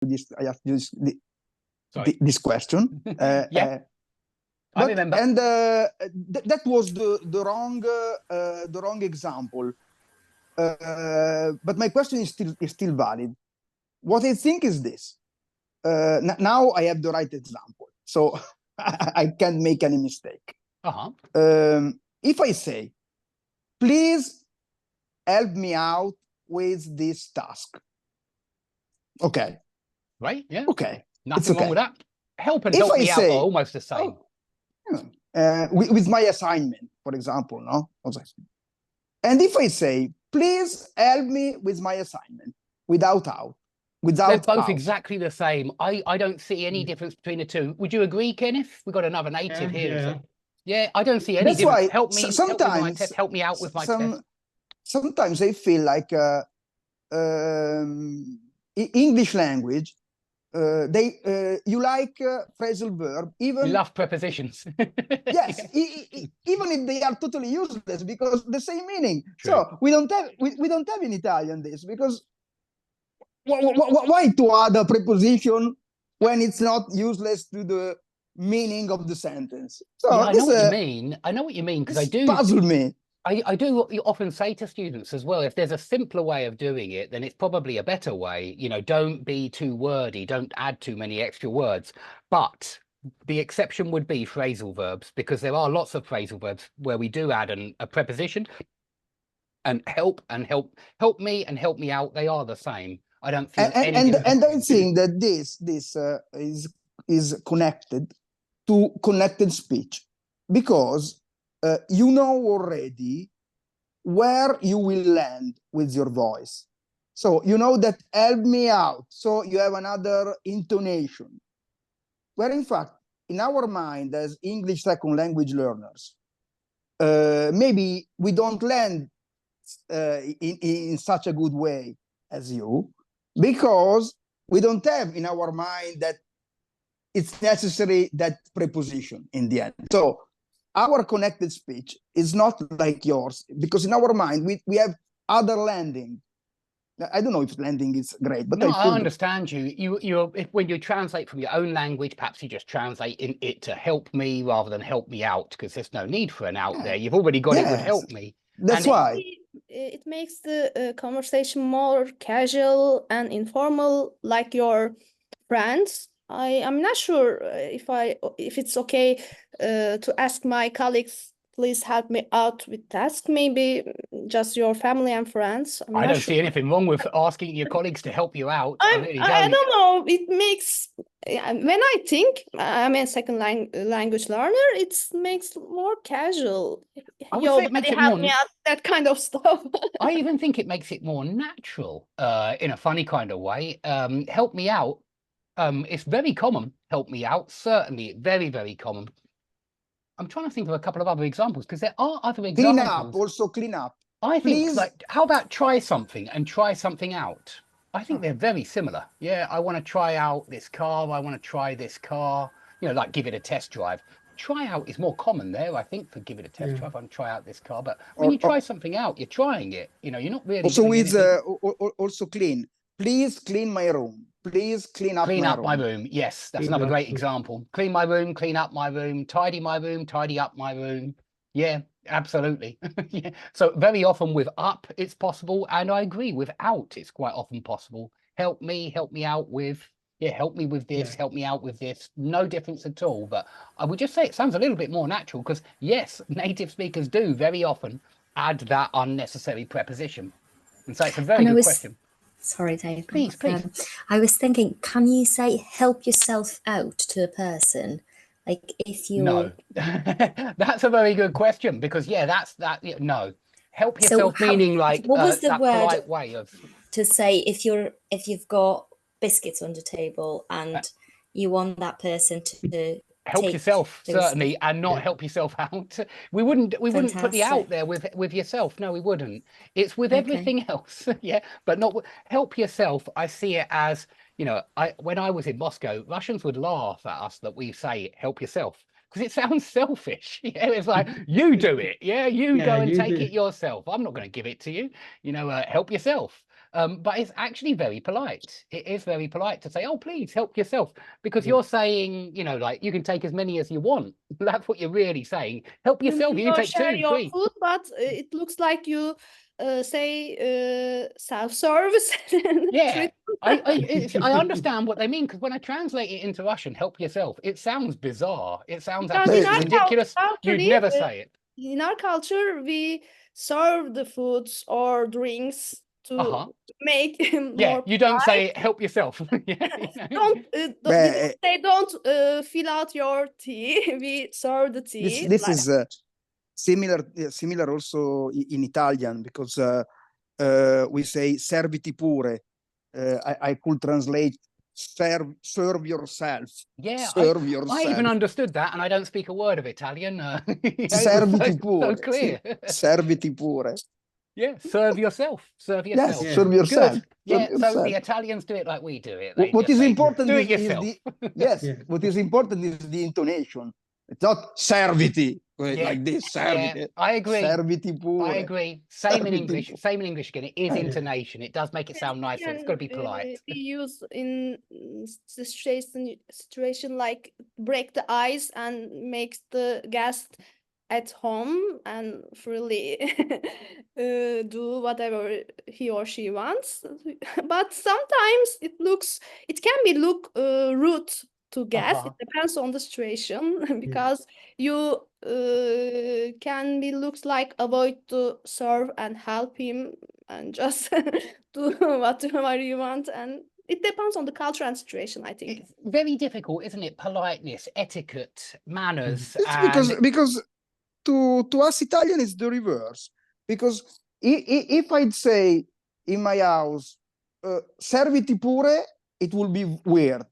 this. I asked you Sorry. this question. Yeah, I remember. And that was the wrong example. But my question is still valid. What I think is this. Now I have the right example, so I can't make any mistake. If I say, please help me out with this task. Okay. Right, yeah. Okay. Nothing wrong with that. Help and help me out are almost the same. With my assignment, for example, no? And if I say, please help me with my assignment, without they're both out. exactly the same. I don't see any difference between the two. Would you agree, Kenneth? We've got another native here. Yeah. So, yeah, I don't see any That's difference. Why help me with my test. Help me out with my test. Sometimes I feel like English language, you like phrasal verb, even you love prepositions. Yes, even if they are totally useless, because the same meaning. True. So we don't have in Italian this, because why to add a preposition when it's not useless to the meaning of the sentence? So yeah, I know what you mean. I know what you mean, because I do puzzle me. I do often say to students as well, if there's a simpler way of doing it, then it's probably a better way. You know, don't be too wordy, don't add too many extra words. But the exception would be phrasal verbs, because there are lots of phrasal verbs where we do add a preposition. And help me and help me out, they are the same. I don't feel any and I think that this is connected to connected speech, because you know already where you will land with your voice. So you know that help me out. So you have another intonation. Where in fact, in our mind as English second language learners, maybe we don't land in such a good way as you, because we don't have in our mind that it's necessary that preposition in the end. So our connected speech is not like yours, because in our mind we have other landing. I don't know if landing is great, but no, I understand you. When you translate from your own language, perhaps you just translate it to help me rather than help me out, because there's no need for an out there. You've already got it with help me. That's why it makes the conversation more casual and informal, like your friends. I'm not sure if it's okay to ask my colleagues, please help me out with task. Maybe just your family and friends. I don't see anything wrong with asking your colleagues to help you out. I don't know. It makes, when I think I'm a second language learner, it makes more casual. Help me out, that kind of stuff. I even think it makes it more natural, in a funny kind of way. Help me out. It's very common. Help me out. Certainly, very, very common. I'm trying to think of a couple of other examples, because there are other examples. Clean up. I think, like, how about try something and try something out? I think they're very similar. Yeah, I want to try out this car. I want to try this car. You know, like give it a test drive. Try out is more common there, I think, for give it a test drive. I want to try out this car. But when you try something out, you're trying it. You know, you're not really. Also with also clean. Please clean my room. Please clean up my room. Yes, that's another great example. Clean my room, clean up my room, tidy my room, tidy up my room. Yeah, absolutely. Yeah. So very often with up, it's possible. And I agree, with out, it's quite often possible. Help me out with, help me with this, help me out with this. No difference at all. But I would just say it sounds a little bit more natural, because yes, native speakers do very often add that unnecessary preposition. And so it's a very good question. Sorry, Dave. Please. I was thinking, can you say help yourself out to a person? Like if you... No, that's a very good question, because no. Help yourself, meaning like what was the word polite way of... to say if you've got biscuits on the table and you want that person to help yourself, certainly, and not help yourself out. We wouldn't put the out there with yourself. No, we wouldn't. It's with everything else. Yeah, but not help yourself. I see it as, you know, when I was in Moscow, Russians would laugh at us that we say help yourself, because it sounds selfish. Yeah, it's like you do it. Yeah, you go and take it yourself. I'm not going to give it to you. You know, help yourself. But it's actually very polite. It is very polite to say, oh, please help yourself, because you're saying, you know, like you can take as many as you want. That's what you're really saying. Help yourself. You can take share 2, your 3. food, but it looks like you say self-service. Yeah, I understand what they mean, because when I translate it into Russian, help yourself, it sounds bizarre. It sounds Because in absolutely our ridiculous. You'd culture, never say it. in our culture, we serve the foods or drinks to make Yeah, more you don't say help yourself. Yeah, don't we don't say don't fill out your tea. We serve the tea. This is similar also in Italian, because we say serviti pure. I could translate serve yourself. Yeah, serve yourself. I even understood that, and I don't speak a word of Italian. Serviti pure. So clear. Serviti pure. Yeah, serve yourself. Serve yourself. Yes, serve yourself. Good. Yeah, Serve so yourself. the Italians do it like we do it. What is important do is, it yourself. What is important is the intonation. It's not serviti like this. Serviti. Yeah, I agree. Serviti pure. I agree. Same in Serviti English. pure. Same in English again. It is intonation. It does make it sound nicer. It's got to be Can, polite. be used in situation like break the ice and makes the guest at home and freely do whatever he or she wants. But sometimes it can be rude to guests. It depends on the situation, because you can be looks like avoid to serve and help him and just do whatever you want, and it depends on the culture and situation, I think. It's very difficult, isn't it? Politeness, etiquette, manners. It's because to us Italian it's the reverse. Because if I'd say in my house serviti pure, it will be weird.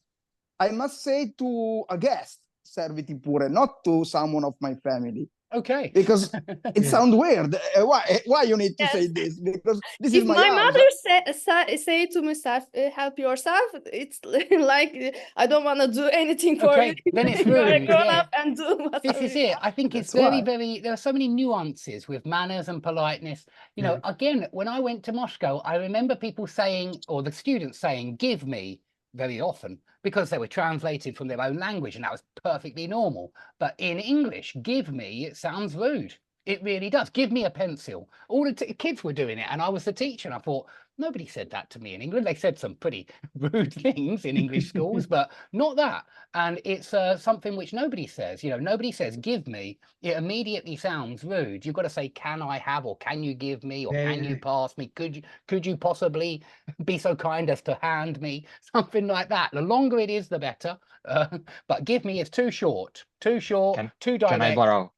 I must say to a guest serviti pure, not to someone of my family. Okay. Because it sounds weird. Why you need to say this? Because this if is my house. mother say to myself, help yourself, it's like I don't want to do anything for you. Then it's You're a rude. grown Yeah. up and do whatever This is you it. want. I think it's That's very, there are so many nuances with manners and politeness. You know, again, when I went to Moscow, I remember people saying, or the students saying, give me, very often, because they were translated from their own language, and that was perfectly normal. But in English, give me, it sounds rude. It really does. Give me a pencil. All the kids were doing it, and I was the teacher, and I thought, nobody said that to me in England. They said some pretty rude things in English schools, but not that. And it's something which nobody says. You know, nobody says give me. It immediately sounds rude. You've got to say, can I have, or can you give me, or can you pass me? Could you possibly be so kind as to hand me? Something like that. The longer it is, the better. But give me is too short. Too short. Too direct. Can I borrow?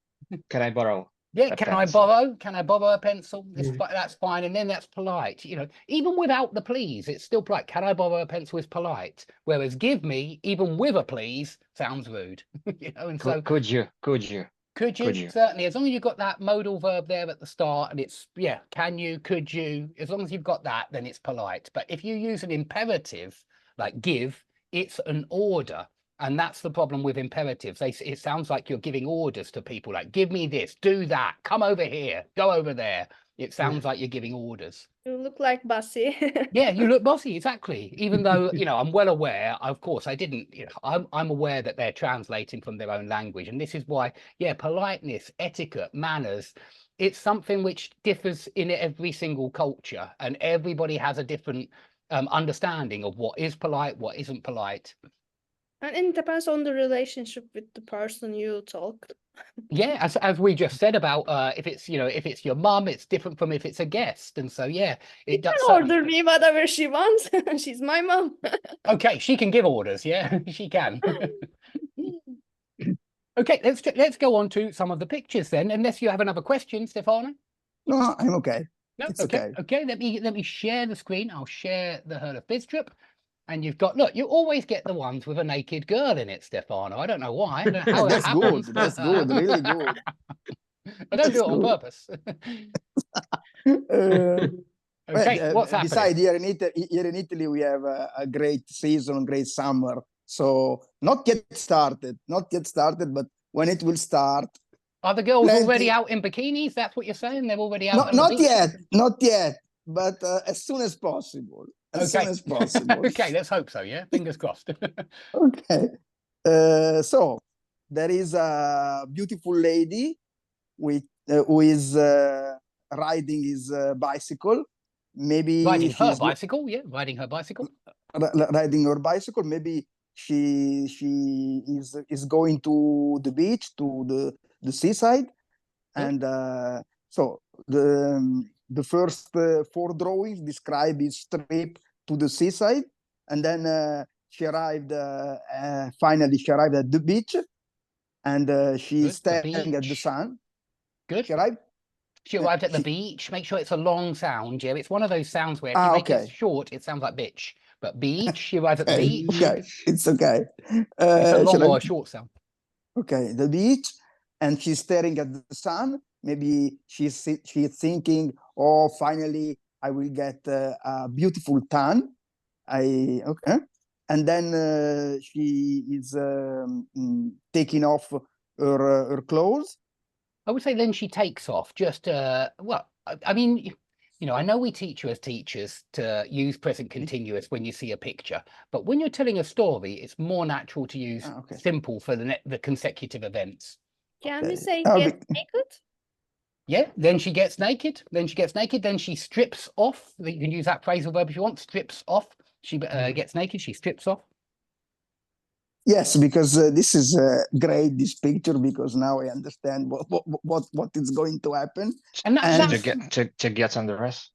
Can I borrow? Yeah, can I borrow? Can I borrow a pencil? That's fine, and then that's polite. You know, even without the please, it's still polite. Can I borrow a pencil is polite. Whereas give me, even with a please, sounds rude. You know, and so could you? Certainly, as long as you've got that modal verb there at the start, and it's can you, could you, as long as you've got that, then it's polite. But if you use an imperative like give, it's an order. And that's the problem with imperatives. It sounds like you're giving orders to people, like, give me this, do that, come over here, go over there. It sounds like you're giving orders. You look like bossy. Yeah, you look bossy, exactly. Even though, you know, I'm well aware, of course, I didn't, you know, I'm aware that they're translating from their own language. And this is why, politeness, etiquette, manners, it's something which differs in every single culture. And everybody has a different understanding of what is polite, what isn't polite. And it depends on the relationship with the person you talk. Yeah, as we just said about if it's your mum, it's different from if it's a guest, and so it does. Can order me whatever she wants. She's my mum. Okay, she can give orders. Yeah, she can. Okay, let's go on to some of the pictures then. Unless you have another question, Stefano. No, I'm okay. No, it's okay. Let me share the screen. I'll share the Herr of Bidstrup. And you've got, look, you always get the ones with a naked girl in it, Stefano. I don't know why. I don't know how that's that happens. good. That's good. Really good. I don't do it on purpose. Okay, what's happening? Besides, here in Italy, we have a great season, great summer. So not yet started, but when it will start. Are the girls already out in bikinis? That's what you're saying? They're already out? Not yet. but as soon as possible. As soon Okay. as possible. Okay, let's hope so. Yeah, fingers crossed. Okay. So there is a beautiful lady with who is riding his bicycle. Maybe Riding her she's bicycle. Yeah, riding her bicycle. riding her bicycle. Maybe she is going to the beach, to the seaside, and so the first 4 drawings describe his trip to the seaside, and then she arrived. Finally, she arrived at the beach, and she Good, is the staring at the beach. sun. Good. She arrived. She arrived at the she- beach. Make sure it's a long sound. Yeah, it's one of those sounds where if you make okay. it short, it sounds like bitch. But beach. She arrived at the Okay, beach. okay, it's okay. It's a She long or a arrived- short sound. Okay, the beach, and she's staring at the sun. Maybe she's thinking, "Oh, finally, I will get a beautiful tan." Okay, and then she is taking off her clothes. I would say then she takes off. Just well, I mean, you know, I know we teach you as teachers to use present continuous when you see a picture, but when you're telling a story, it's more natural to use Okay. simple for the consecutive events. Can we Okay. say Oh, get naked? Yeah, then she gets naked. Then she gets naked. Then she strips off. You can use that phrasal verb if you want. Strips off. She gets naked. She strips off. Yes, because this is great, this picture, because now I understand what is going to happen. And that, And- that's To get undressed.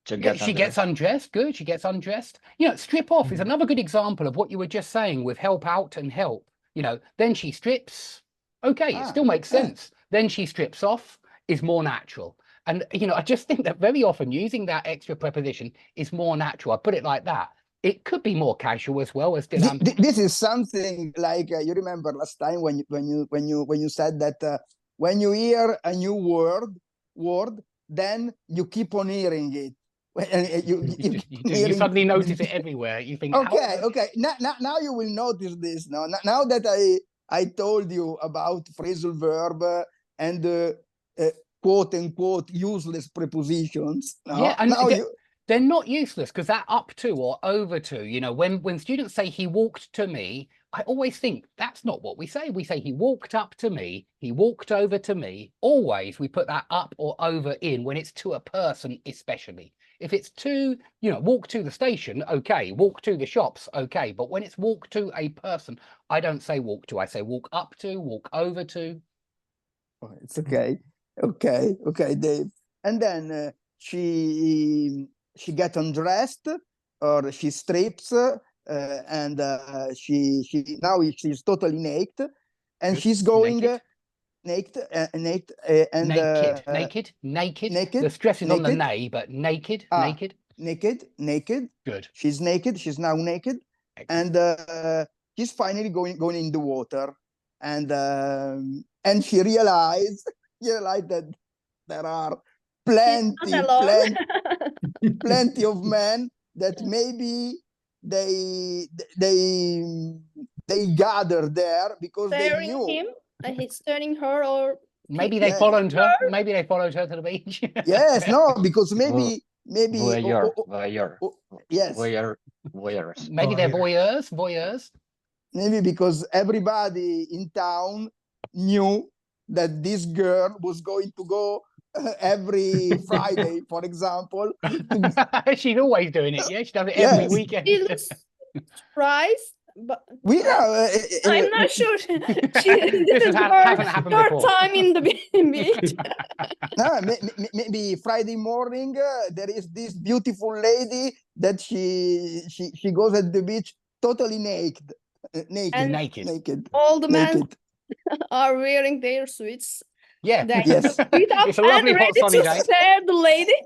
To yeah, get she gets undressed. Good. She gets undressed. You know, strip off is another good example of what you were just saying with help out and help. You know, then she strips. Okay, it still makes yeah. sense. Then she strips off is more natural. And, you know, I just think that very often using that extra preposition is more natural. I put it like that. It could be more casual as well as still ambiguous. This is something like you remember last time when you said that when you hear a new word, then you keep on hearing it. You keep You on do. You hearing- suddenly notice it everywhere. You think, Okay, "How- okay. Now you will notice this. Now that I told you about phrasal verb and quote unquote useless prepositions. Yeah, and now they're not useless because that up to or over to, you know, when students say he walked to me, I always think that's not what we say. We say he walked up to me, he walked over to me. Always we put that up or over in when it's to a person, especially. If it's to, you know, walk to the station, okay, walk to the shops, okay. But when it's walk to a person, I don't say walk to, I say walk up to, walk over to. Oh, it's okay. Okay, Dave. And then she gets undressed or she strips and she's totally naked and Good. she's going Naked. naked Naked. naked, The stress is on the naked. nay, but naked. naked. Good. She's naked. She's now naked, Excellent. and she's finally going in the water, and she realized that there are She's not alone. plenty of men that maybe they gather there because they Staring knew. him, he's staring her, or Maybe they Yeah. followed her. Maybe they followed her to the beach. Yes, no, because maybe Voyeur. yes, Voyeurs. Maybe they're voyeurs. maybe because everybody in town knew that this girl was going to go every Friday, for example. She's always doing it. Yeah, she does it Yes. every weekend. he looks surprised, but We are. I'm not sure. She, This is hasn't happened her before. time in the beach. No, maybe Friday morning there is this beautiful lady that she goes at the beach totally naked, And Naked. All the men naked. are wearing their suits. Yeah. They Yes. suit up It's a lovely and hot ready sunny to day. stare the lady.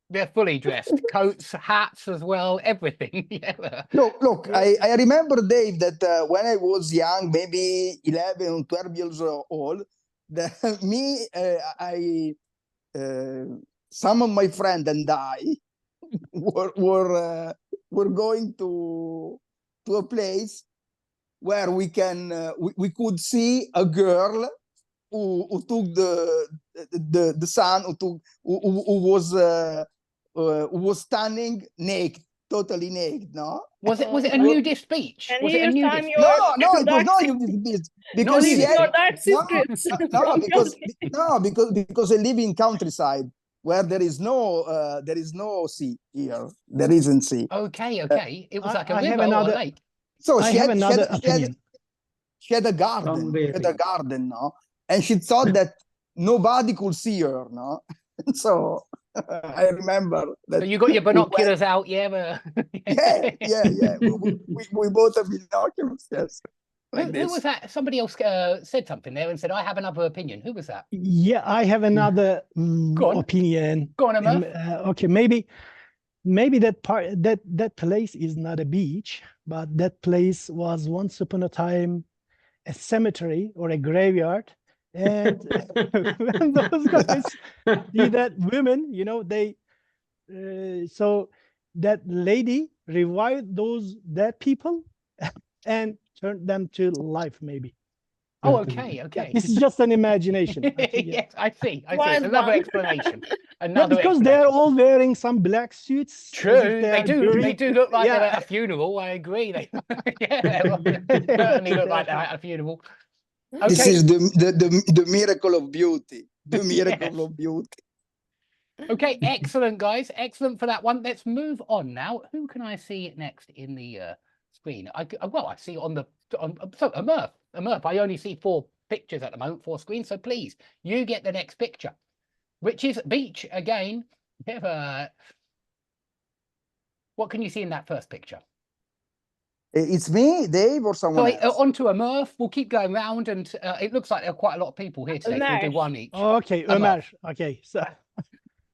They're fully dressed. Coats, hats as well, everything. Yeah. Look, I remember, Dave, that when I was young, maybe 11 or 12 years old, some of my friends and I were going to a place where we could see a girl who took the sun, who was who was standing naked, totally naked, no? Was it a Oh. nudist beach? And Was it a here's time nudist? your No, it was dark not secrets. nudist because nudist. she Your had, dark secrets no, from because I live in countryside where there is no sea here. There isn't sea. Okay, okay. It was like a I have river or a another- lake. So I she have had, another she had, opinion. she had a garden. She had a garden, no? And she thought that nobody could see her, no? And so I remember that. So you got your we went- binoculars out, yeah? Yeah. We both have binoculars, yes. Like Who this. was that? Somebody else said something there and said, I have another opinion. Who was that? Yeah, I have another Go on. opinion. Go on, Emma. Okay, maybe that place is not a beach, but that place was once upon a time a cemetery or a graveyard. And when those guys see that women, they so that lady revived those dead people and turned them to life, maybe. Oh, okay, Yeah, okay. this is just an imagination. I think, yeah. Yes, I see. It's Wild another one. explanation. Yeah, Another because they're explanation. all wearing some black suits. as if True, they are do. They during- do look like they're Yeah. at a funeral. I agree. They, yeah, they certainly look like they're at a funeral. This Okay, is the miracle of beauty. The miracle Yes. of beauty. okay, excellent, guys. Excellent for that one. Let's move on now. Who can I see next in the screen? Well, I see on so Amurf. I only see 4 pictures at the moment, 4 screens. So please, you get the next picture, which is beach again. What can you see in that first picture? It's me, Dave, or someone So else? onto Amurf. We'll keep going round, and it looks like there are quite a lot of people here today. So we'll do Amurf. one each. Okay, Amurf. Omar. Okay, so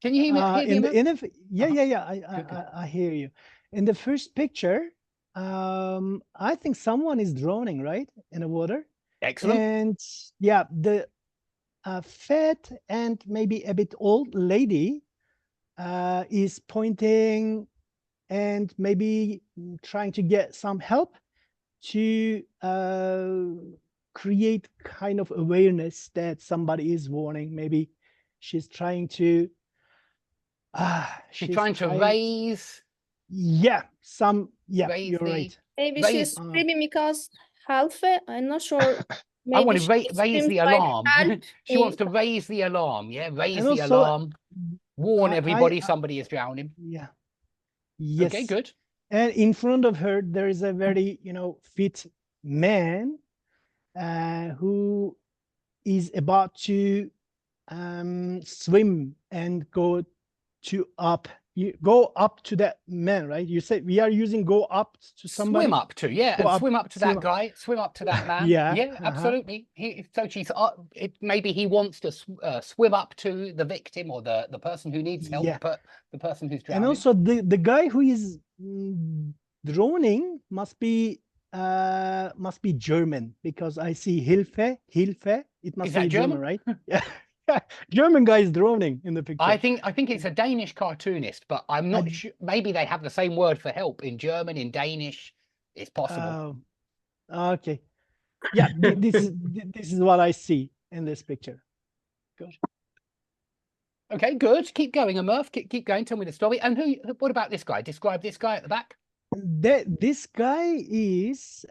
Can you hear me? in the Amurf? yeah, Uh-huh. yeah, Good. I hear you. In the first picture, I think someone is drowning, right, in the water. Excellent. And yeah, the fat and maybe a bit old lady is pointing and maybe trying to get some help to create kind of awareness that somebody is warning. Maybe she's trying to She's trying to raise. yeah, raise you're the- right. Maybe Raise- she's screaming because halfe. I'm not sure. I want to Maybe she raise screams the like, alarm. "Help She wants me." to raise the alarm. Yeah, raise And the also, alarm. Warn I- everybody I- somebody is drowning. Yeah. Yes. Okay, good. And in front of her, there is a very, fit man who is about to swim and go up. You go up to that man, right? You said we are using go up to somebody. Swim up to, yeah, Go and up, swim up to swim that up. guy, swim up to that man. Yeah, yeah, uh-huh. absolutely. So she's maybe he wants to swim up to the victim or the person who needs help, Yeah. but the person who's drowning. And also the guy who is drowning must be German, because I see Hilfe. It must Is that be German? right? Yeah. German guy is drowning in the picture. I think it's a Danish cartoonist, but I'm not sure. Maybe they have the same word for help in German, in Danish. It's possible. Okay. Yeah, this is what I see in this picture. Good. Okay, good. Keep going, Amurf. Keep going. Tell me the story. And what about this guy? Describe this guy at the back. This guy is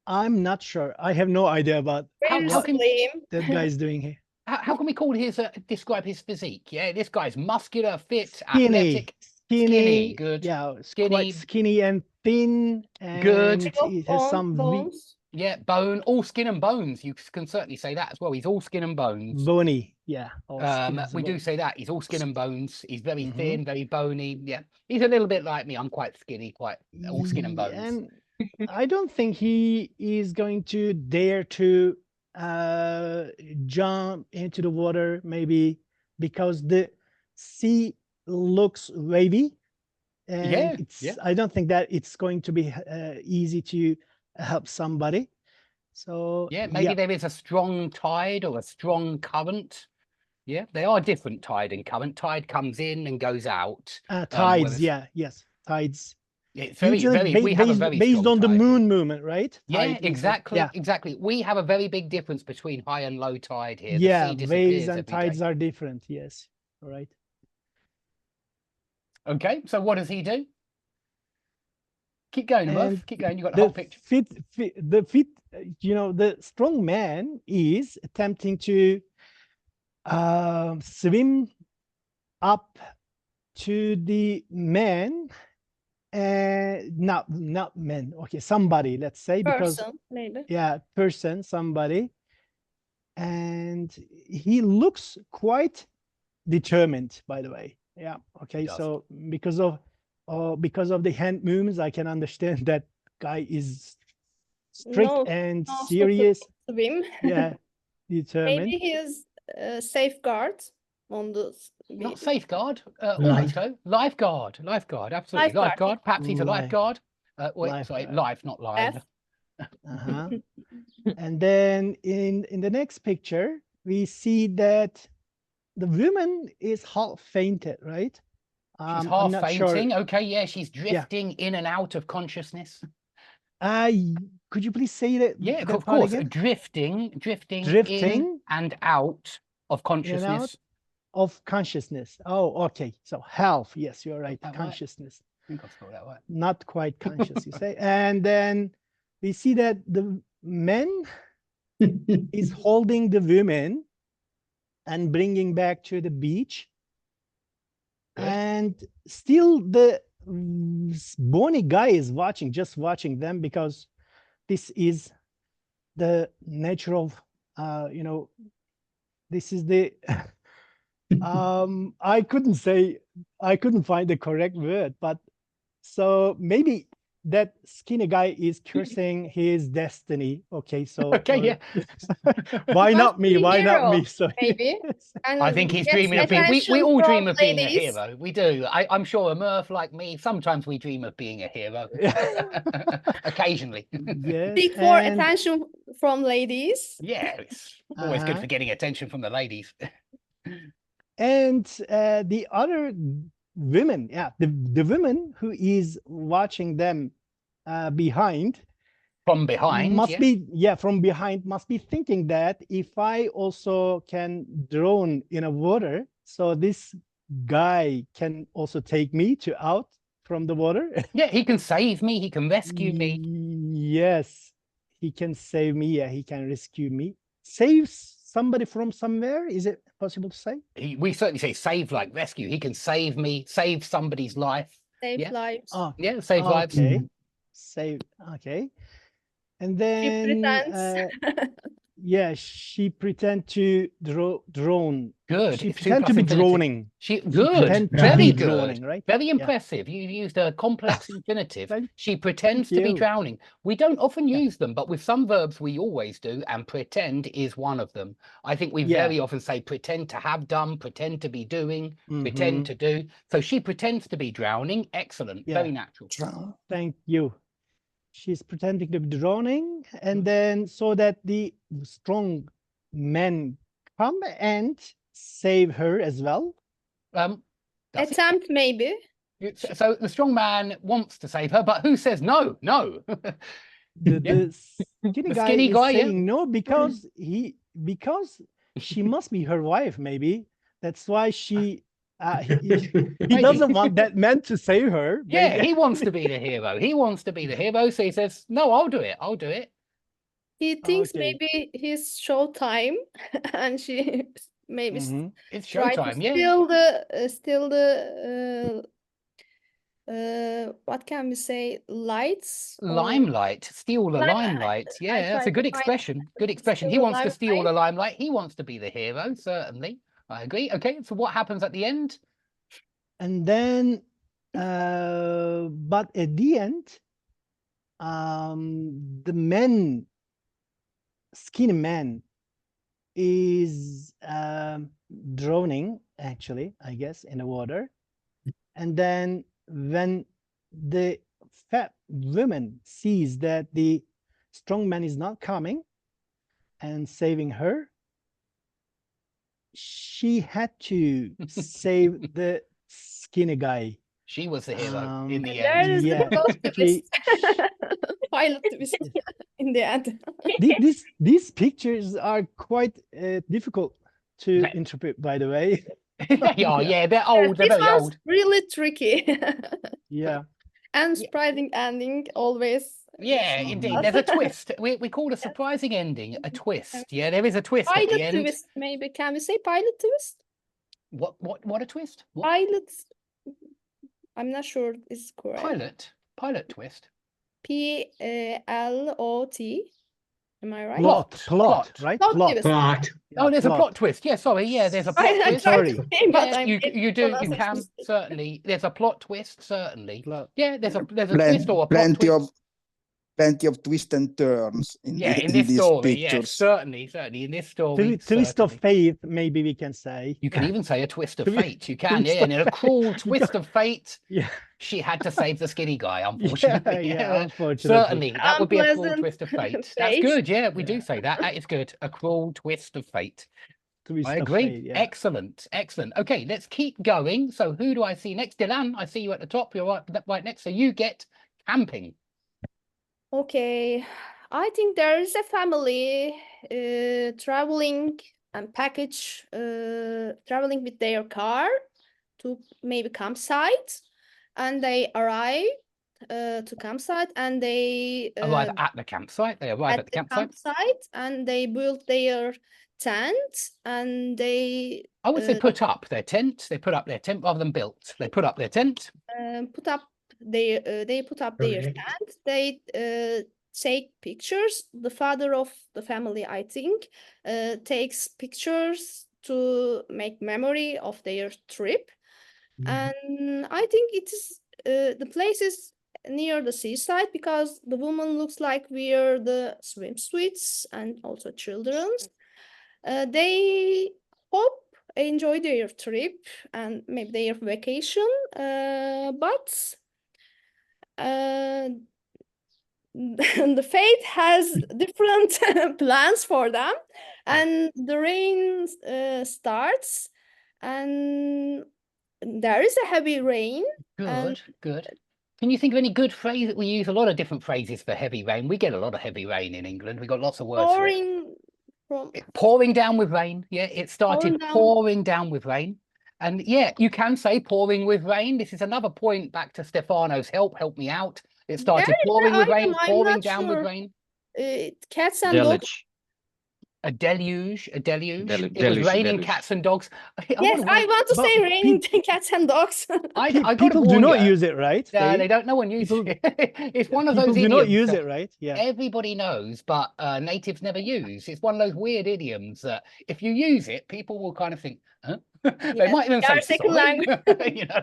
I'm not sure. I have no idea about Very how can- slim. that guy is doing here. How can we call his describe his physique? Yeah, this guy's muscular, fit, Skinny, athletic. skinny, good. Yeah, Skinny. quite skinny and thin. And Good. it has some Bones. Yeah, all skin and bones. You can certainly say that as well. He's all skin and bones. bony. Yeah. all skin as We do well. say that. He's all skin and bones. He's very Mhm. thin, very bony. Yeah, he's a little bit like me. I'm quite skinny, quite all skin and bones. And I don't think he is going to dare to jump into the water, maybe because the sea looks wavy, and Yeah, yeah. I don't think that it's going to be easy to help somebody. So Yeah, maybe there is a strong tide or a strong current. Yeah, they are different, tide and current. Tide comes in and goes out. tides. whereas- Yeah, yes, tides. It's very, Usually very. We have a very based strong on the tide. moon movement, right? Yeah, Tide is the- exactly, yeah, exactly. We have a very big difference between high and low tide here. The yeah. sea Waves disappears and every day. tides are different. Yes. All right. Okay, so what does he do? Keep going, Murph. And Keep going. You got the The whole picture. the strong man is attempting to swim up to the man, not men. Okay, somebody, let's say, because Person, maybe. yeah, person, somebody, and he looks quite determined, by the way. Yeah. Okay. does. So because of the hand movements, I can understand that guy is strict No, and no serious. Swim. Yeah, determined. Maybe he is safeguard on the Not beach. safeguard, Life- almost though. Lifeguard, absolutely. Lifeguard, Lifeguard. Perhaps he's a Life- lifeguard. Wait, sorry, lifeguard. life, not live. F. Uh-huh. And then in the next picture, we see that the woman is half fainted, right? She's I'm half not sure. fainting. Okay, yeah, she's drifting in and out of consciousness. Could you please say that? Yeah, that of part course. again? Drifting in Drifting and out of consciousness. of consciousness. Oh, okay. So half. Yes, you're right. that right? Consciousness. I think I spelled that right. Not quite conscious, you say. And then we see that the man is holding the woman and bringing back to the beach. Good. And still the bony guy is just watching them, because this is the natural, this is the, I couldn't find the correct word, but so maybe that skinny guy is cursing his destiny. Okay, so Okay, yeah. why not me? Must be Why not me? hero, So maybe. I And think he's gets dreaming of being. We attention all dream from of being a ladies. hero. We do. I'm sure a Murph like me. Sometimes we dream of being a hero. Occasionally. yes, Seek for and- attention from ladies. Yeah, it's always good Uh-huh. for getting attention from the ladies. And the other women, yeah, the woman who is watching them behind From behind. must yeah. be, from behind, must be thinking that if I also can drown in a water, so this guy can also take me out from the water. Yeah, he can save me. He can rescue me. Yes, he can save me. Yeah, he can rescue me. Save somebody from somewhere. Is it possible to say? We certainly say save like rescue. He can save me, save somebody's life. Save Yeah. lives. Oh, Yeah, save lives. okay. Save. Okay. And She then pretends. yeah, she pretend to drown. Good. She it's two pretend to plus be infinity. droning. She She good. pretend to Very be good. droning, right? Very Yeah. impressive. You used a complex infinitive. Thank- She pretends to be you. drowning. We don't often Yeah. use them, but with some verbs we always do, and pretend is one of them. I think we Yeah. very often say pretend to have done, pretend to be doing, Mhm. pretend to do. So she pretends to be drowning. Excellent. Yeah. Very natural. Thank you. She's pretending to be drowning, Mm. and then so that the strong men come and save her as well. That's it. Attempt, maybe. So the strong man wants to save her, but who says no? No. The Yeah. skinny The guy skinny is guy, yeah. saying no because she must be her wife. Maybe that's why he Maybe. doesn't want that man to save her. Yeah, maybe. he wants to be the hero. He wants to be the hero. So he says, no, I'll do it. I'll do it. He thinks Okay. maybe his show time, and she maybe Mhm. It's try to showtime. Yeah. steal the what can we say, lights or- Limelight, steal the Limelight. limelight. I Yeah, that's tried a to good find expression. Good expression. He steal the wants to steal the limelight. limelight. He wants to be the hero, certainly. I agree. Okay, so what happens at the end? And then, but at the end, the man, skinny man, is drowning, actually, I guess, in the water. And then when the fat woman sees that the strong man is not coming and saving her, she had to save the skinny guy. She was the hero in the There end. is Yeah, the plot she- twist. Pilot twist in the end. These pictures are quite difficult to Okay. interpret, by the way. They are, yeah, they're old. They're This very one's old. really tricky. Yeah. And surprising ending always. Yeah, indeed. There's a twist. We call a surprising ending a twist. Yeah, there is a twist at the Pilot end. twist, maybe. Can we say pilot twist? What a twist? What? Pilot. I'm not sure it's correct. Pilot twist. P-L-O-T. Am I right? Plot, right? Plot Plot. twist. But Oh, there's a plot. plot twist. Yeah, sorry. Yeah, there's a plot I twist. tried Sorry. to say, but Yes, I'm you getting do. You pronunciation can mistake. certainly. There's a plot twist. Certainly. Plot. Yeah, there's a Plen- twist or a plot twist. plenty of twists and turns in, Yeah, in in this these story, yes, pictures. certainly in this story. Twist of certainly. faith, maybe we can say. You can even say a twist of Twi- fate. You can, twist yeah, and of in a cruel fate, twist of fate, Yeah. she had to save the skinny guy. Unfortunately, Yeah, unfortunately. certainly that would be a cruel Unpleasant twist of fate. That's fate. good. Yeah, we do Yeah. say that. That is good. A cruel twist of fate. Twist I of agree. fate, yeah. Excellent, excellent. Okay, let's keep going. So who do I see next? Dylan, I see you at the top. You're right next. So you get camping. Okay, I think there is a family traveling and traveling with their car to maybe campsite, and they arrive to campsite, and they Arrive at the campsite. They arrive at the campsite. and they build their tent, and they I would say put up their tent. They put up their tent rather than built. They put up their tent. put up their Correct. tent. They take pictures. The father of the family, I think, takes pictures to make memory of their trip. And I think it is the place is near the seaside, because the woman looks like wear the swimsuits, and also children's. They hope enjoy their trip and maybe their vacation, but the fate has different plans for them, and the rain starts, and there is a heavy rain. Good, good. Can you think of any good phrase? We use a lot of different phrases for heavy rain. We get a lot of heavy rain in England. We've got lots of words for it. Pouring from Pouring down with rain. Yeah, it started down. pouring down with rain. And yeah, you can say pouring with rain. This is another point back to Stefano's help me out. It started There is pouring an with rain, item, I'm pouring not down with sure. rain. Cats and dogs. Deluge. A deluge, a deluge. It was deluge, raining deluge. cats and dogs. Yes, I want to but say raining cats and dogs. I got to People do warn not you. use it, right? They don't. No one uses people- it. It's one of those People do idioms not use that it, right? Yeah. everybody knows, but natives never use. It's one of those weird idioms that if you use it, people will kind of think, huh? They Yeah, might even they are say second sorry. language. You know,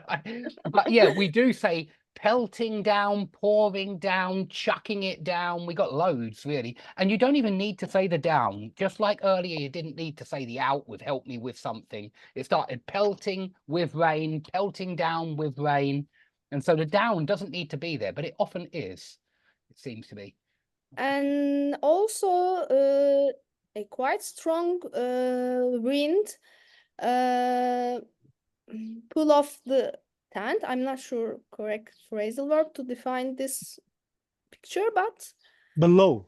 but yeah, we do say pelting down, pouring down, chucking it down. We got loads really, and you don't even need to say the down. Just like earlier, you didn't need to say the out with help me with something. It started pelting with rain, pelting down with rain, and so the down doesn't need to be there, but it often is. It seems to be. And also a quite strong wind pull off the tent. I'm not sure correct phrasal verb to define this picture, but Below.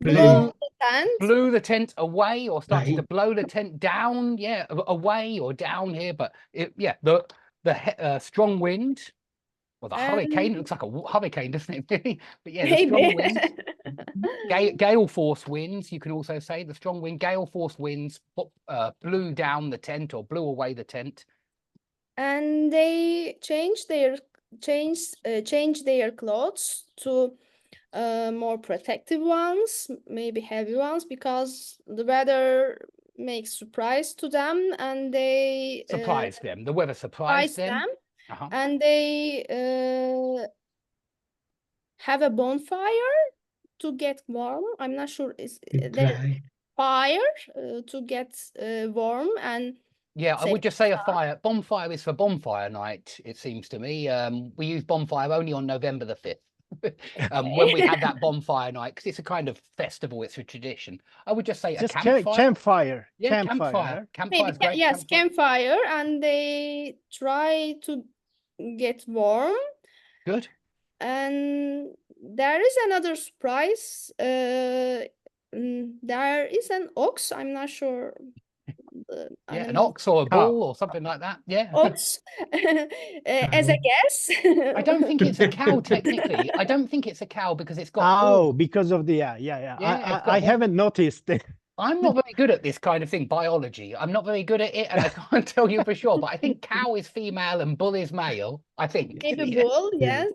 below the tent. Blew the tent away or started to Right. blow the tent down, yeah, away or down here, but yeah, the strong wind or the hurricane, it looks like a hurricane, doesn't it really? But yeah, the strong wind, gale force winds, you can also say the strong wind, gale force winds blew down the tent or blew away the tent. And they change their clothes to more protective ones, maybe heavy ones, because the weather makes surprise to them, and they Surprised them, the weather surprised them. Uh-huh. And they have a bonfire to get warm. I'm not sure is there fire to get warm, and Yeah, I say would just say a fire. Bonfire is for bonfire night, it seems to me. We use bonfire only on November the 5th. When we had that bonfire night, because it's a kind of festival, it's a tradition. I would just say Just a campfire. campfire. Yeah, Campfire. campfire. maybe Campfire's great. yes, campfire, and they try to get warm. Good. And there is another surprise. There is an ox. I'm not sure Yeah, an animal. ox or a Cow. bull or something like that. Yeah. Ox, as a guess. I don't think it's a cow technically. I don't think it's a cow because it's got Oh, horns. because of the yeah. Yeah, it's I got horns. haven't noticed. I'm not very good at this kind of thing, biology. I'm not very good at it, and I can't tell you for sure. But I think cow is female and bull is male. I think. Maybe Yeah. bull, yes.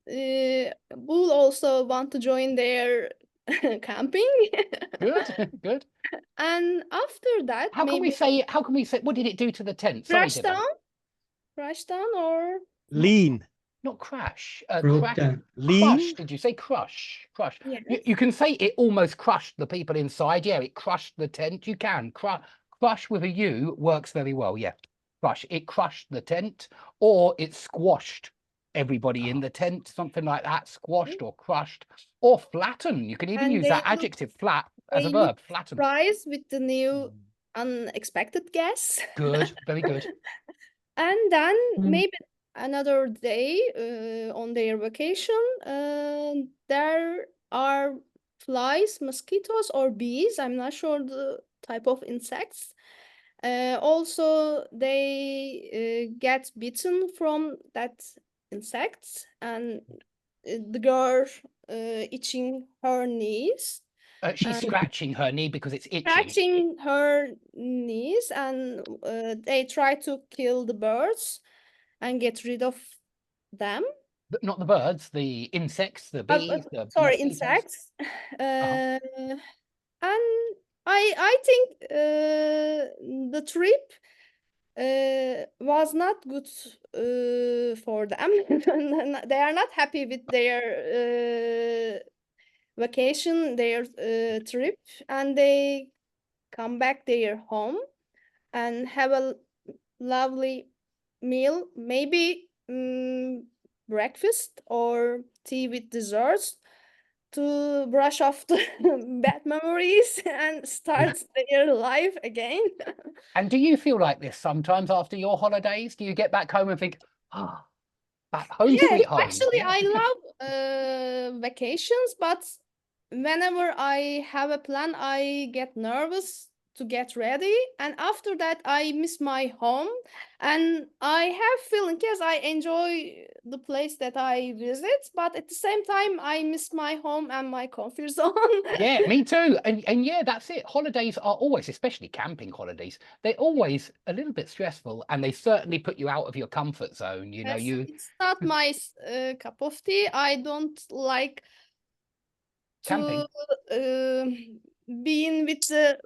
And bull also want to join their camping. Good, good. And after that, How can we maybe say? How can we say? What did it do to the tent? Sorry, crash Dylan. down, or Lean. Not crash. Broke Crash. down. Lean. Crush. Did you say crush? Crush. yes. You can say it almost crushed the people inside. Yeah, it crushed the tent. You can. Crush with a U works very well. Yeah. Crush. It crushed the tent, or it squashed everybody in the tent. Something like that. Squashed or crushed or flatten. You can even And use they that look- adjective flat as a they look verb. Flatten. Surprise with the new unexpected guess. Good. Very good. And then Mm. maybe another day on their vacation, there are flies, mosquitoes, or bees. I'm not sure the type of insects. Also, they get bitten from that insects, and the girl itching her knees, She's scratching her knee because it's itchy. scratching her knees, and they try to kill the birds and get rid of them. Not the birds, the insects, the bees, the Sorry, mosquitoes. insects. And I think the trip was not good for them. They are not happy with their vacation, their trip, and they come back their home and have a lovely meal, maybe breakfast or tea with desserts, to brush off the bad memories and start their life again. And do you feel like this sometimes after your holidays? Do you get back home and think, ah, back home Yes, sweet home? actually, Yeah. I love vacations, but whenever I have a plan, I get nervous to get ready, and after that, I miss my home, and I have feeling, yes, I enjoy the place that I visit, but at the same time, I miss my home and my comfort zone. Yeah, me too. And yeah, that's it. Holidays are always, especially camping holidays, they're always a little bit stressful, and they certainly put you out of your comfort zone. You know, Yes, it's not my cup of tea. I don't like Camping. to being with the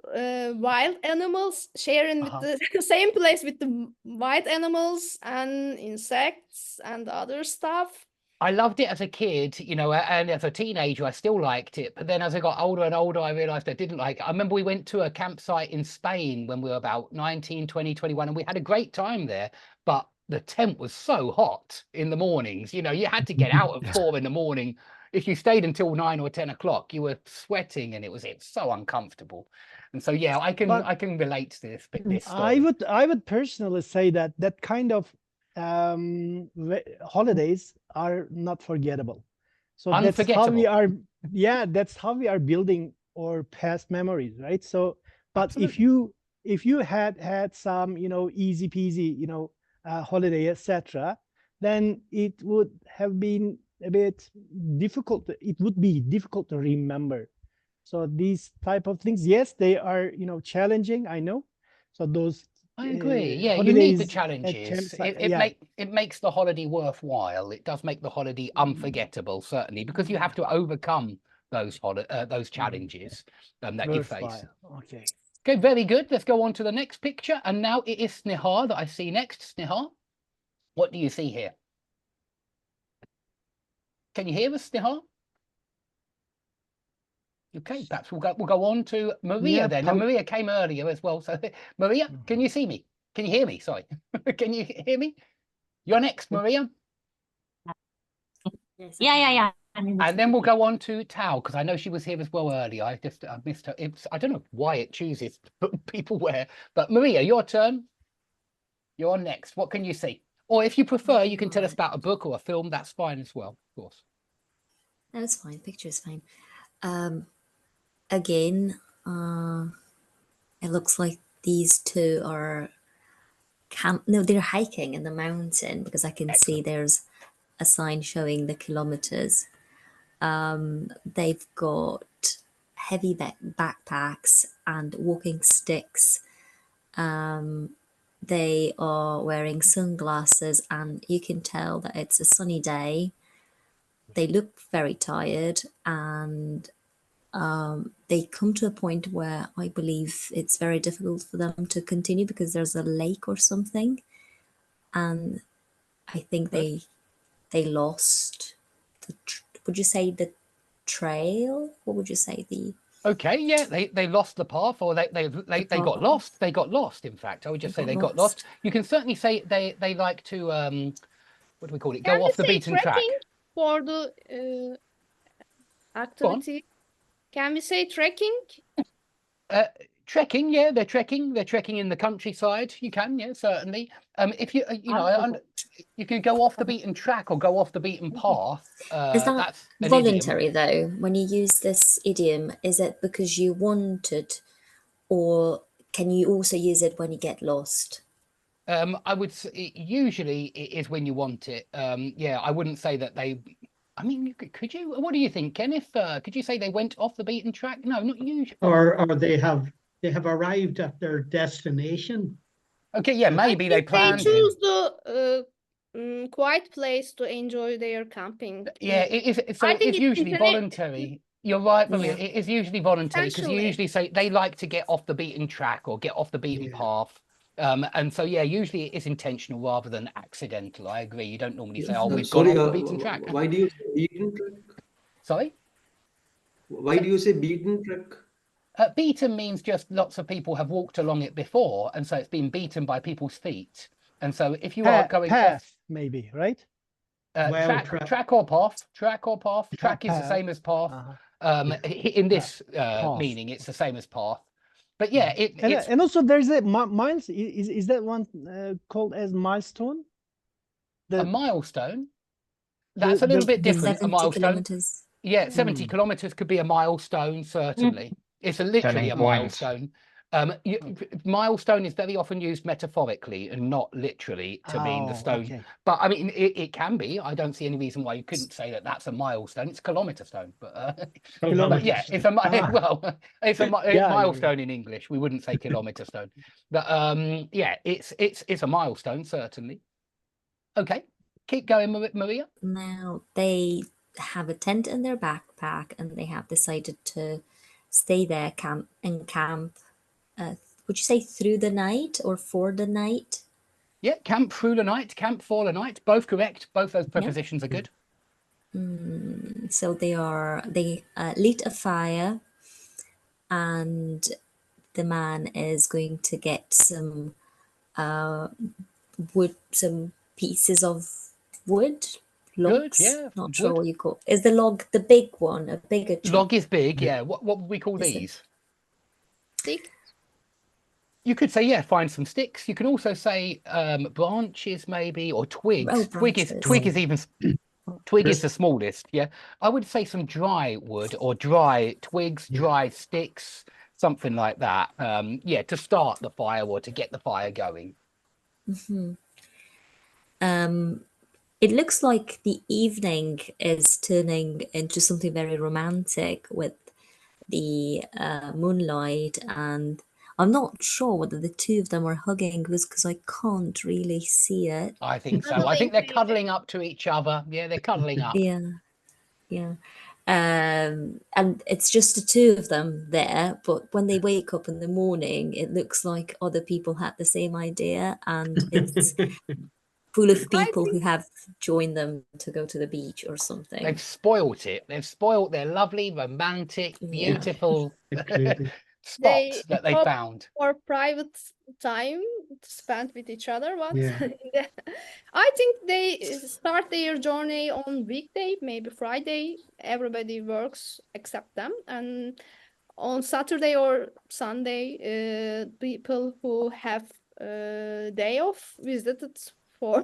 wild animals, sharing with Uh-huh. the same place with the wild animals and insects and other stuff. I loved it as a kid, you know, and as a teenager, I still liked it. But then as I got older and older, I realized I didn't like it. I remember we went to a campsite in Spain when we were about 19, 20, 21, and we had a great time there. But the tent was so hot in the mornings, you know, you had to get out at 4 in the morning. If you stayed until 9 or 10 o'clock, you were sweating and it was so uncomfortable. And so, yeah, I can relate to this bit. This I story. would personally say that that kind of holidays are not forgettable. So that's how we Unforgettable. are. That's how we are building our past memories, right? So, but Absolutely. if you had some, you know, easy peasy, you know, holiday, etc., then it would have been a bit difficult. It would be difficult to remember. So these type of things, yes, they are, you know, challenging, I know. So those I agree. Yeah, you need the holidays at challenges. campsite, It makes the holiday worthwhile. It does make the holiday unforgettable, certainly, because you have to overcome those challenges that you face. worthwhile. Okay. Okay, very good. Let's go on to the next picture. And now it is Snehar that I see next. Snehar, what do you see here? Can you hear us, Snehar? Okay, perhaps we'll go on to Maria Yeah, then. Now, Maria came earlier as well. So, Maria, can you see me? Can you hear me? Sorry. Can you hear me? You're next, Maria. Yeah. And then we'll go on to Tao, because I know she was here as well earlier. I missed her. I don't know why it chooses to put people where, but Maria, your turn. You're next. What can you see? Or if you prefer, you can tell us about a book or a film. That's fine as well, of course. No, it's fine. Picture is fine. Again, it looks like these two are no, they're hiking in the mountain because I can see there's a sign showing the kilometers. They've got heavy backpacks and walking sticks. They are wearing sunglasses, and you can tell that it's a sunny day. They look very tired, and they come to a point where I believe it's very difficult for them to continue because there's a lake or something, and I think they lost would you say the trail? What would you say the Okay, yeah, they lost the path, or they got lost. They got lost. In fact, I would just say they got lost. You can certainly say they like to what do we call it? Can Go we off the say beaten track. trekking for the activity? Can we say trekking? Trekking, yeah, they're trekking. They're trekking in the countryside. You can, yeah, certainly. If you you know, you can go off the beaten track or go off the beaten path. is that That's an voluntary idiom. though? When you use this idiom, is it because you wanted, or can you also use it when you get lost? I would say usually it is when you want it. Yeah, I wouldn't say that they. I mean, could you? What do you think, Kenneth? Could you say they went off the beaten track? No, not usually. Or they have arrived at their destination. Okay, yeah, maybe they They planned it. choose the quiet place to enjoy their camping. Yeah, it is. So I think it's it's usually internet- voluntary. You're right, Maria. Yeah. It is usually voluntary because you Essentially. usually say they like to get off the beaten track or get off the beaten Yeah. path. And so, yeah, usually it is intentional rather than accidental. I agree. You don't normally say, "Oh, we've gone Sorry, off the beaten track." why do you say beaten track? Sorry. Why do you say beaten track? Beaten means just lots of people have walked along it before, and so it's been beaten by people's feet. And so if you are going off Path, maybe, right? track or path, track is the Path. same as path. In this meaning, it's the same as path. But yeah, it's And also there's a miles. Is that one called as milestone? a milestone. That's a little bit different. A 70 milestone. kilometers. Yeah, 70 kilometers could be a milestone, certainly. It's literally Turning a point. milestone. Milestone is very often used metaphorically and not literally to mean the stone. Okay. But I mean, it can be. I don't see any reason why you couldn't say that that's a milestone. It's a kilometer stone, but yeah, it's a well, it's a milestone in English. We wouldn't say kilometer stone, but yeah, it's a milestone certainly. Okay, keep going, Maria. Now they have a tent in their backpack, and they have decided to stay there, camp. Would you say through the night or for the night? Yeah, camp through the night, camp for the night. Both correct. Both those prepositions are good. So they lit a fire, and the man is going to get some wood, some pieces of wood. Logs. Good, yeah. Not sure what you call. Is the log the big one, a bigger chunk? Log is big, yeah. What would we call Is it- these? Stick. You could say, yeah, find some sticks. You can also say branches, maybe, or twigs. Oh, Twig is even twig is the smallest. Yeah, I would say some dry wood or dry twigs, dry sticks, something like that. Yeah, to start the fire or to get the fire going. It looks like the evening is turning into something very romantic with the moonlight, and I'm not sure whether the two of them are hugging because I can't really see it. I think so. I think they're cuddling up to each other. Yeah, they're cuddling up. Yeah. And it's just the two of them there, but when they wake up in the morning, it looks like other people had the same idea, and it's full of people who have joined them to go to the beach or something. They've spoilt it. They've spoilt their lovely, romantic, beautiful spots that they found. For private time spent with each other, but I think they start their journey on weekday, maybe Friday. Everybody works except them, and on Saturday or Sunday, people who have day off visited for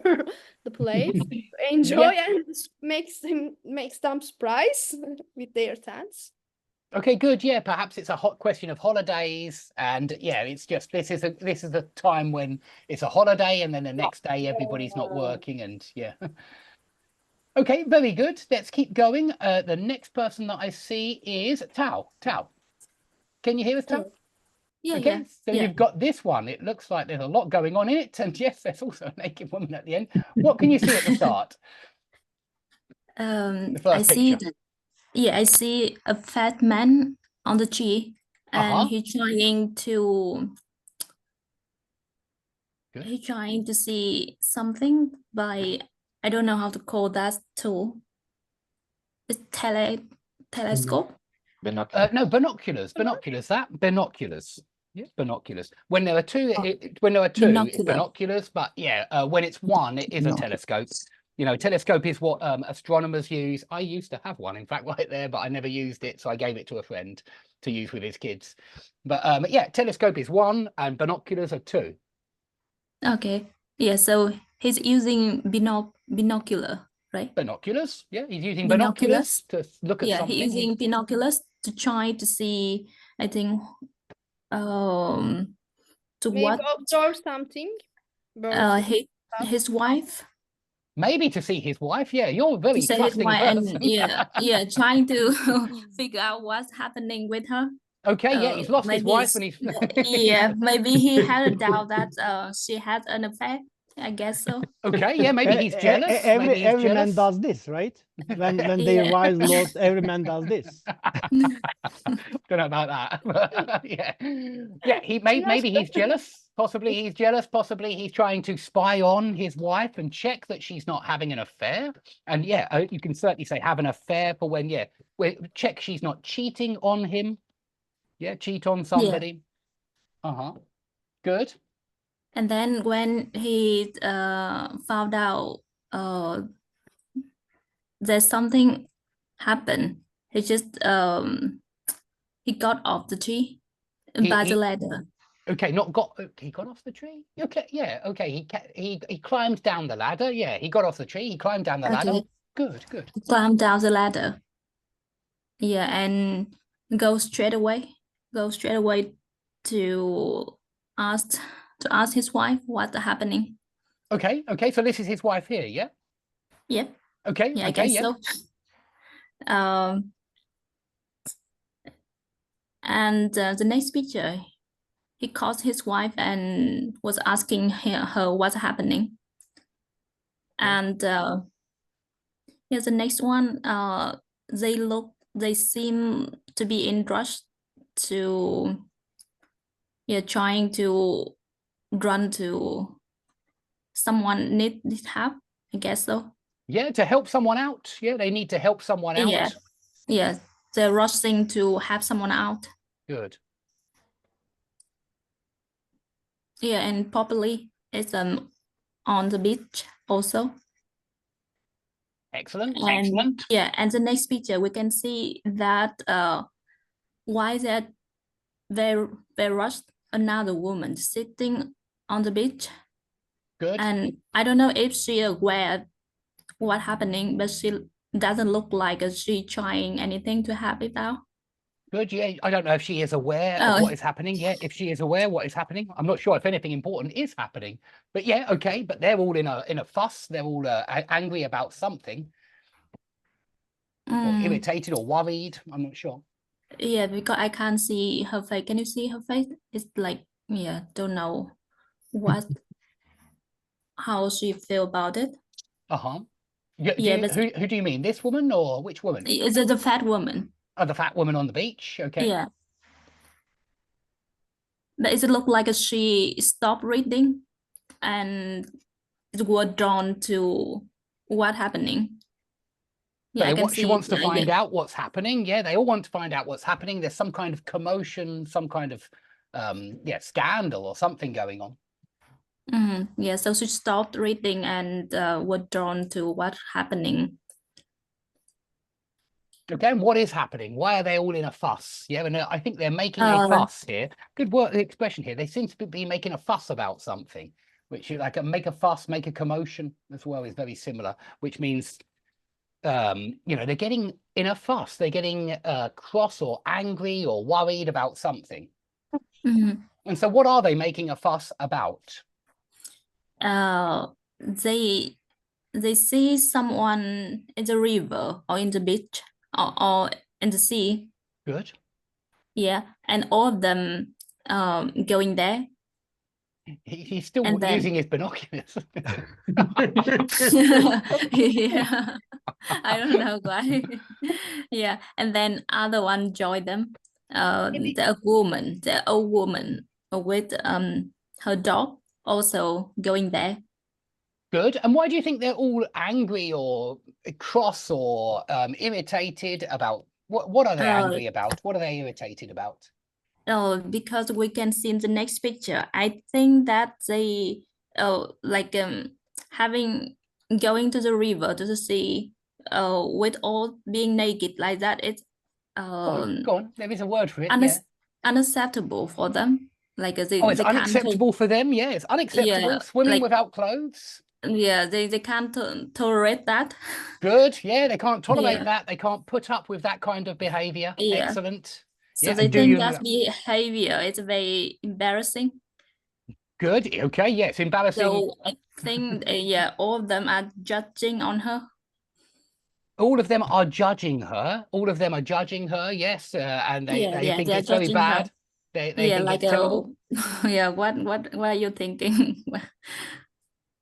the place to enjoy and makes them surprise with their tents. Okay, good. Yeah, perhaps it's a hot question of holidays, and yeah, it's just this is a time when it's a holiday, and then the next day everybody's not working, and yeah. Okay, very good. Let's keep going. The next person that I see is Tao. Tao, can you hear us, Tao? Yeah, Okay, yeah, so yeah. you've got this one. It looks like there's a lot going on in it, and yes, there's also a naked woman at the end. What can you see at the start? The I first see picture. that. Yeah, I see a fat man on the tree, and he's trying to. Good. He's trying to see something by, I don't know how to call that tool. It's telescope. Binocular. No, binoculars. Binoculars. Yeah, binoculars. When there are two, when there are two, it's Binocular. binoculars. But yeah, when it's one, it is a Binocular. telescope. You know, telescope is what astronomers use. I used to have one, in fact, right there, but I never used it, so I gave it to a friend to use with his kids. But yeah, telescope is one, and binoculars are two. Okay. Yeah, so he's using binocular, right? Binoculars. Yeah, he's using Binoculars. binoculars to look at Yeah, something. he's using binoculars to try to see, I think, to Maybe what observe something. Birds. his wife. Maybe to see his wife. Yeah, you're a very To see his trusting wife, person. and yeah, trying to figure out what's happening with her. Okay, yeah, he's lost his maybe wife and he's yeah, maybe he had a doubt that she had an affair. I guess so. okay, yeah, maybe he's jealous. Every Maybe he's every man jealous. does this, right? When their Yeah. wives lost, every man does this. Don't know about that. Yeah, yeah. Maybe he's jealous. Possibly he's jealous. Possibly he's trying to spy on his wife and check that she's not having an affair. And yeah, you can certainly say have an affair for when check she's not cheating on him. Yeah, cheat on somebody. Good. And then when he found out there's something happened, he just he got off the tree by the ladder. Okay, he got off the tree. Okay, yeah, okay. He climbed down the ladder. Yeah, he got off the tree. He climbed down the ladder. Good. He climbed down the ladder. Yeah, and go straight away to ask his wife what's happening. Okay. So this is his wife here, yeah? Yep. Okay. Yeah, I okay, guess so. And the next picture, he called his wife and was asking her what's happening. And yeah, the next one, they seem to be in rush to trying to run to someone need help, I guess so. Yeah, to help someone out. Yeah, they need to help someone out. Yeah, they're rushing to help someone out. Good. Yeah, and probably it's on the beach also. Excellent. Yeah, and the next picture we can see that why that they rushed another woman sitting on the beach. Good. And I don't know if she aware what's happening, but she doesn't look like she trying anything to help it out. Good. Yeah, I don't know if she is aware of what is happening. Yeah, if she is aware what is happening, I'm not sure if anything important is happening. But yeah, okay. But they're all in a fuss. They're all angry about something, or irritated or worried. I'm not sure. Yeah, because I can't see her face. Can you see her face? It's like, yeah, don't know how she feel about it. Yeah, who do you mean? This woman or which woman? Is it the fat woman? Oh, the fat woman on the beach. Okay. Yeah. Does it look like she stopped reading and it was drawn to what's happening? Yeah, she wants to find out what's happening. Yeah, they all want to find out what's happening. There's some kind of commotion, some kind of scandal or something going on. Yeah, so she stopped reading and was drawn to what's happening. Again, what is happening? Why are they all in a fuss? Yeah, and I think they're making a fuss here. Good word expression here. They seem to be making a fuss about something, which is like make a fuss, make a commotion as well is very similar, which means you know, they're getting in a fuss. They're getting cross or angry or worried about something. Mhm. And so what are they making a fuss about? They see someone in the river or in the beach or in the sea. Good. Yeah, and all of them going there. He's still And then- using his binoculars. Yeah, I don't know why. Yeah, and then other one join them. The old woman with her dog also going there. Good. And why do you think they're all angry or cross or irritated about? What are they angry about? What are they irritated about? Oh, because we can see in the next picture. I think that they like having going to the river to the sea with all being naked like that. It's Go on. There is a word for it. unacceptable for them. Like It's they can't unacceptable for them. Yeah, it's unacceptable. Yeah, Swimming like- without clothes. Yeah, they can't tolerate that. Good. Yeah, they can't tolerate Yeah. that. They can't put up with that kind of behavior. Yeah. Excellent. So Yeah, they and do think you- that behavior is very embarrassing. Good. Okay. Yeah, it's embarrassing. So I think yeah, all of them are judging on her. All of them are judging her. All of them are judging her. Yes, and they think they're it's very judging her. bad. They Yeah, think like it's terrible. yeah, what are you thinking?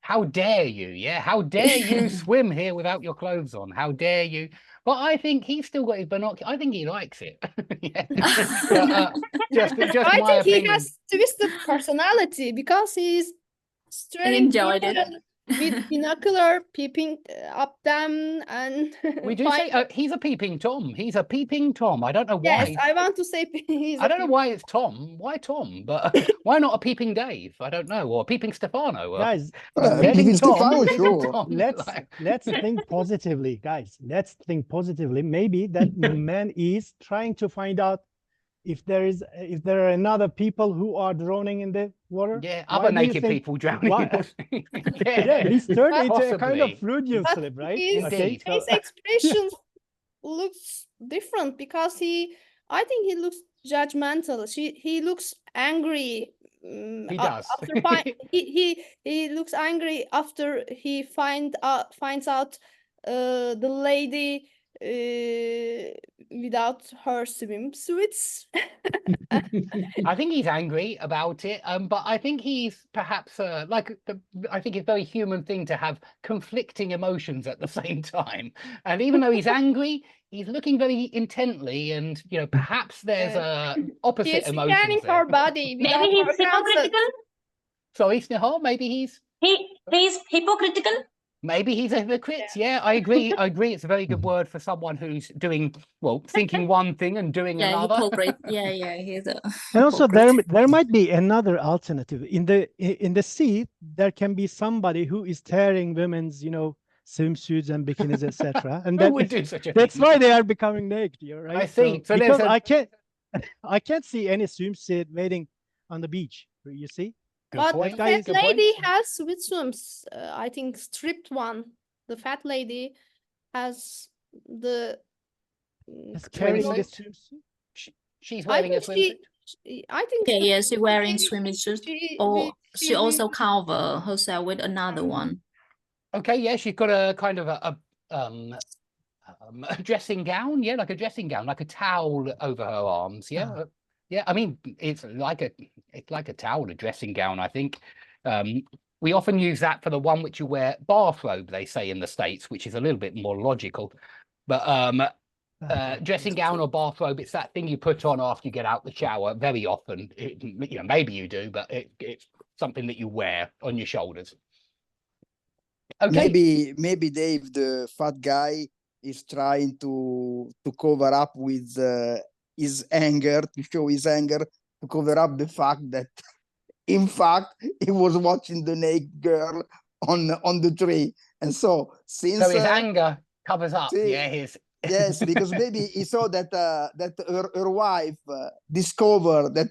How dare you? Yeah, how dare you swim here without your clothes on? How dare you? But I think he's still got his binocular. I think he likes it. Yeah. But, just I my think he opinion. has twisted personality because he's staring enjoyed it. people with binocular, peeping up them, and We do say he's a peeping Tom. He's a peeping Tom. I don't know why. yes, I want to say he's. I don't know why it's Tom. Why Tom? But why not a peeping Dave? I don't know. Or a peeping Stefano. Or Guys, peeping Tom. Stefano, Peeping sure. Tom, let's like- let's think positively, guys. Let's think positively. Maybe that man is trying to find out if there are another people who are drowning in the water. Yeah, Why other do you naked think- people drowning. why- in the sea. Yeah, he's turned into a kind Possibly. of Freudian But slip, right? his Indeed. face expression looks different because I think he looks judgmental. He looks angry. He does. After he looks angry after he finds out the lady without her swimsuits. I think he's angry about it, but I think he's perhaps I think it's a very human thing to have conflicting emotions at the same time. And even though he's angry, he's looking very intently, and you know, perhaps there's opposite He's emotions scanning there. her body without Maybe he's her consent. hypocritical. Sorry, Snehal, maybe he's He's hypocritical. Maybe he's a hypocrite. Yeah, I agree. I agree. It's a very good word for someone who's doing, well, thinking one thing and doing Yeah, another. hypocrite. Yeah, he's a And also hypocrite. there might be another alternative. In the sea, there can be somebody who is tearing women's, swimsuits and bikinis, etc. And Who that would is- do such a that's thing? why they are becoming naked, right? I see. So there's because a- I can't see any swimsuit waiting on the beach. You see? Good But point. the Guy fat is a lady point. has swimsuits. I think stripped one. The fat lady has the. It's Swimsuit? carrying the Swimsuit? swimsuit. She's I wearing a think swimsuit. I think. Yeah, so. yeah, she wearing She- swimming suit. she- Or she she also will- cover herself with another one. Okay, yeah, she's got a kind of a dressing gown. Yeah, like a dressing gown, like a towel over her arms. Yeah, yeah. I mean, it's like a towel, a dressing gown. I think. We often use that for the one which you wear bathrobe, they say in the States, which is a little bit more logical. But dressing gown or bathrobe, it's that thing you put on after you get out the shower. Very often, maybe you do, but it's something that you wear on your shoulders. Okay. Maybe Dave, the fat guy, is trying to cover up with his anger, to show his anger, to cover up the fact that, in fact, he was watching the naked girl on the tree, and so since So his anger covers up, see- yeah, his Yes, because maybe he saw that that her wife discovered that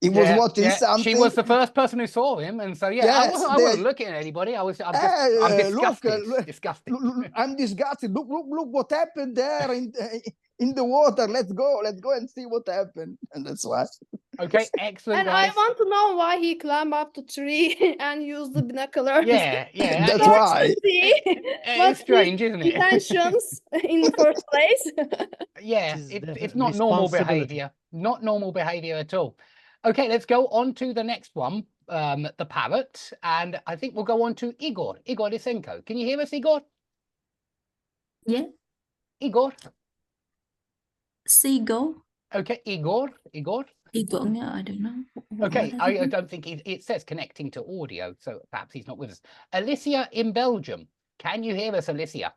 he was watching something. She was the first person who saw him, and so yeah, Yes, I wasn't looking at anybody. I'm disgusted. look, disgusted. I'm disgusted. Look what happened there in the water. Let's go and see what happened. And that's why. Okay, excellent, And guys. I want to know why he climbed up the tree and used the binoculars. Yeah, That's why. It's What's strange, his isn't it? intentions in the first place? Yeah, It is it's definitely not normal responsibility. behavior. Not normal behavior at all. Okay, let's go on to the next one, the parrot, and I think we'll go on to Igor Lysenko. Can you hear us, Igor? Yeah. Igor? Seagull. Okay, Igor. Eagle, yeah, I don't know. Okay, I don't think it says connecting to audio, so perhaps he's not with us. Alicia in Belgium. Can you hear us, Alicia?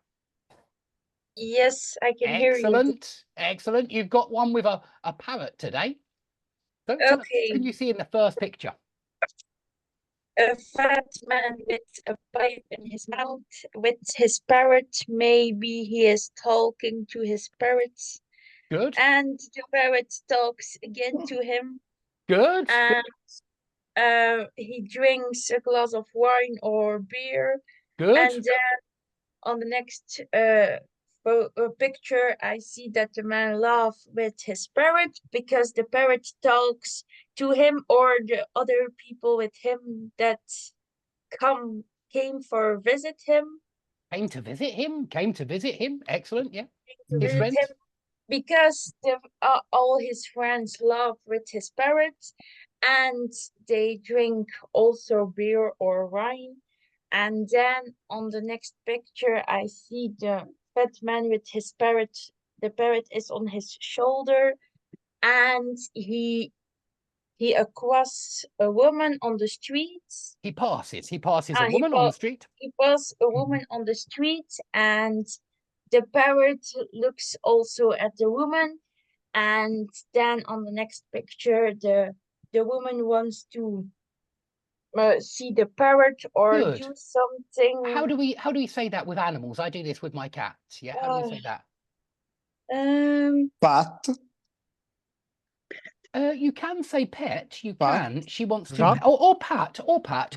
Yes, I can hear you. Excellent. You've got one with a parrot today. So, Okay. can you see in the first picture? A fat man with a pipe in his mouth with his parrot. Maybe he is talking to his parrot. Good. And the parrot talks again to him. Good. And he drinks a glass of wine or beer. Good. And then on the next picture, I see that the man laughs with his parrot because the parrot talks to him or the other people with him that came for visit him. Came to visit him. Excellent. Yeah. His friends. Because all his friends laugh with his parrot, and they drink also beer or wine. And then on the next picture, I see the fat man with his parrot. The parrot is on his shoulder, and he across a woman on the street. He passes a woman on the street. He passes a woman on the street, and the parrot looks also at the woman. And then on the next picture, the woman wants to see the parrot or Good. do something. How do we say that with animals? I do this with my cats. Yeah. How do we say that? Pat. You can say pet. You Pat. can. She wants to. Rub. Or pat. 'cause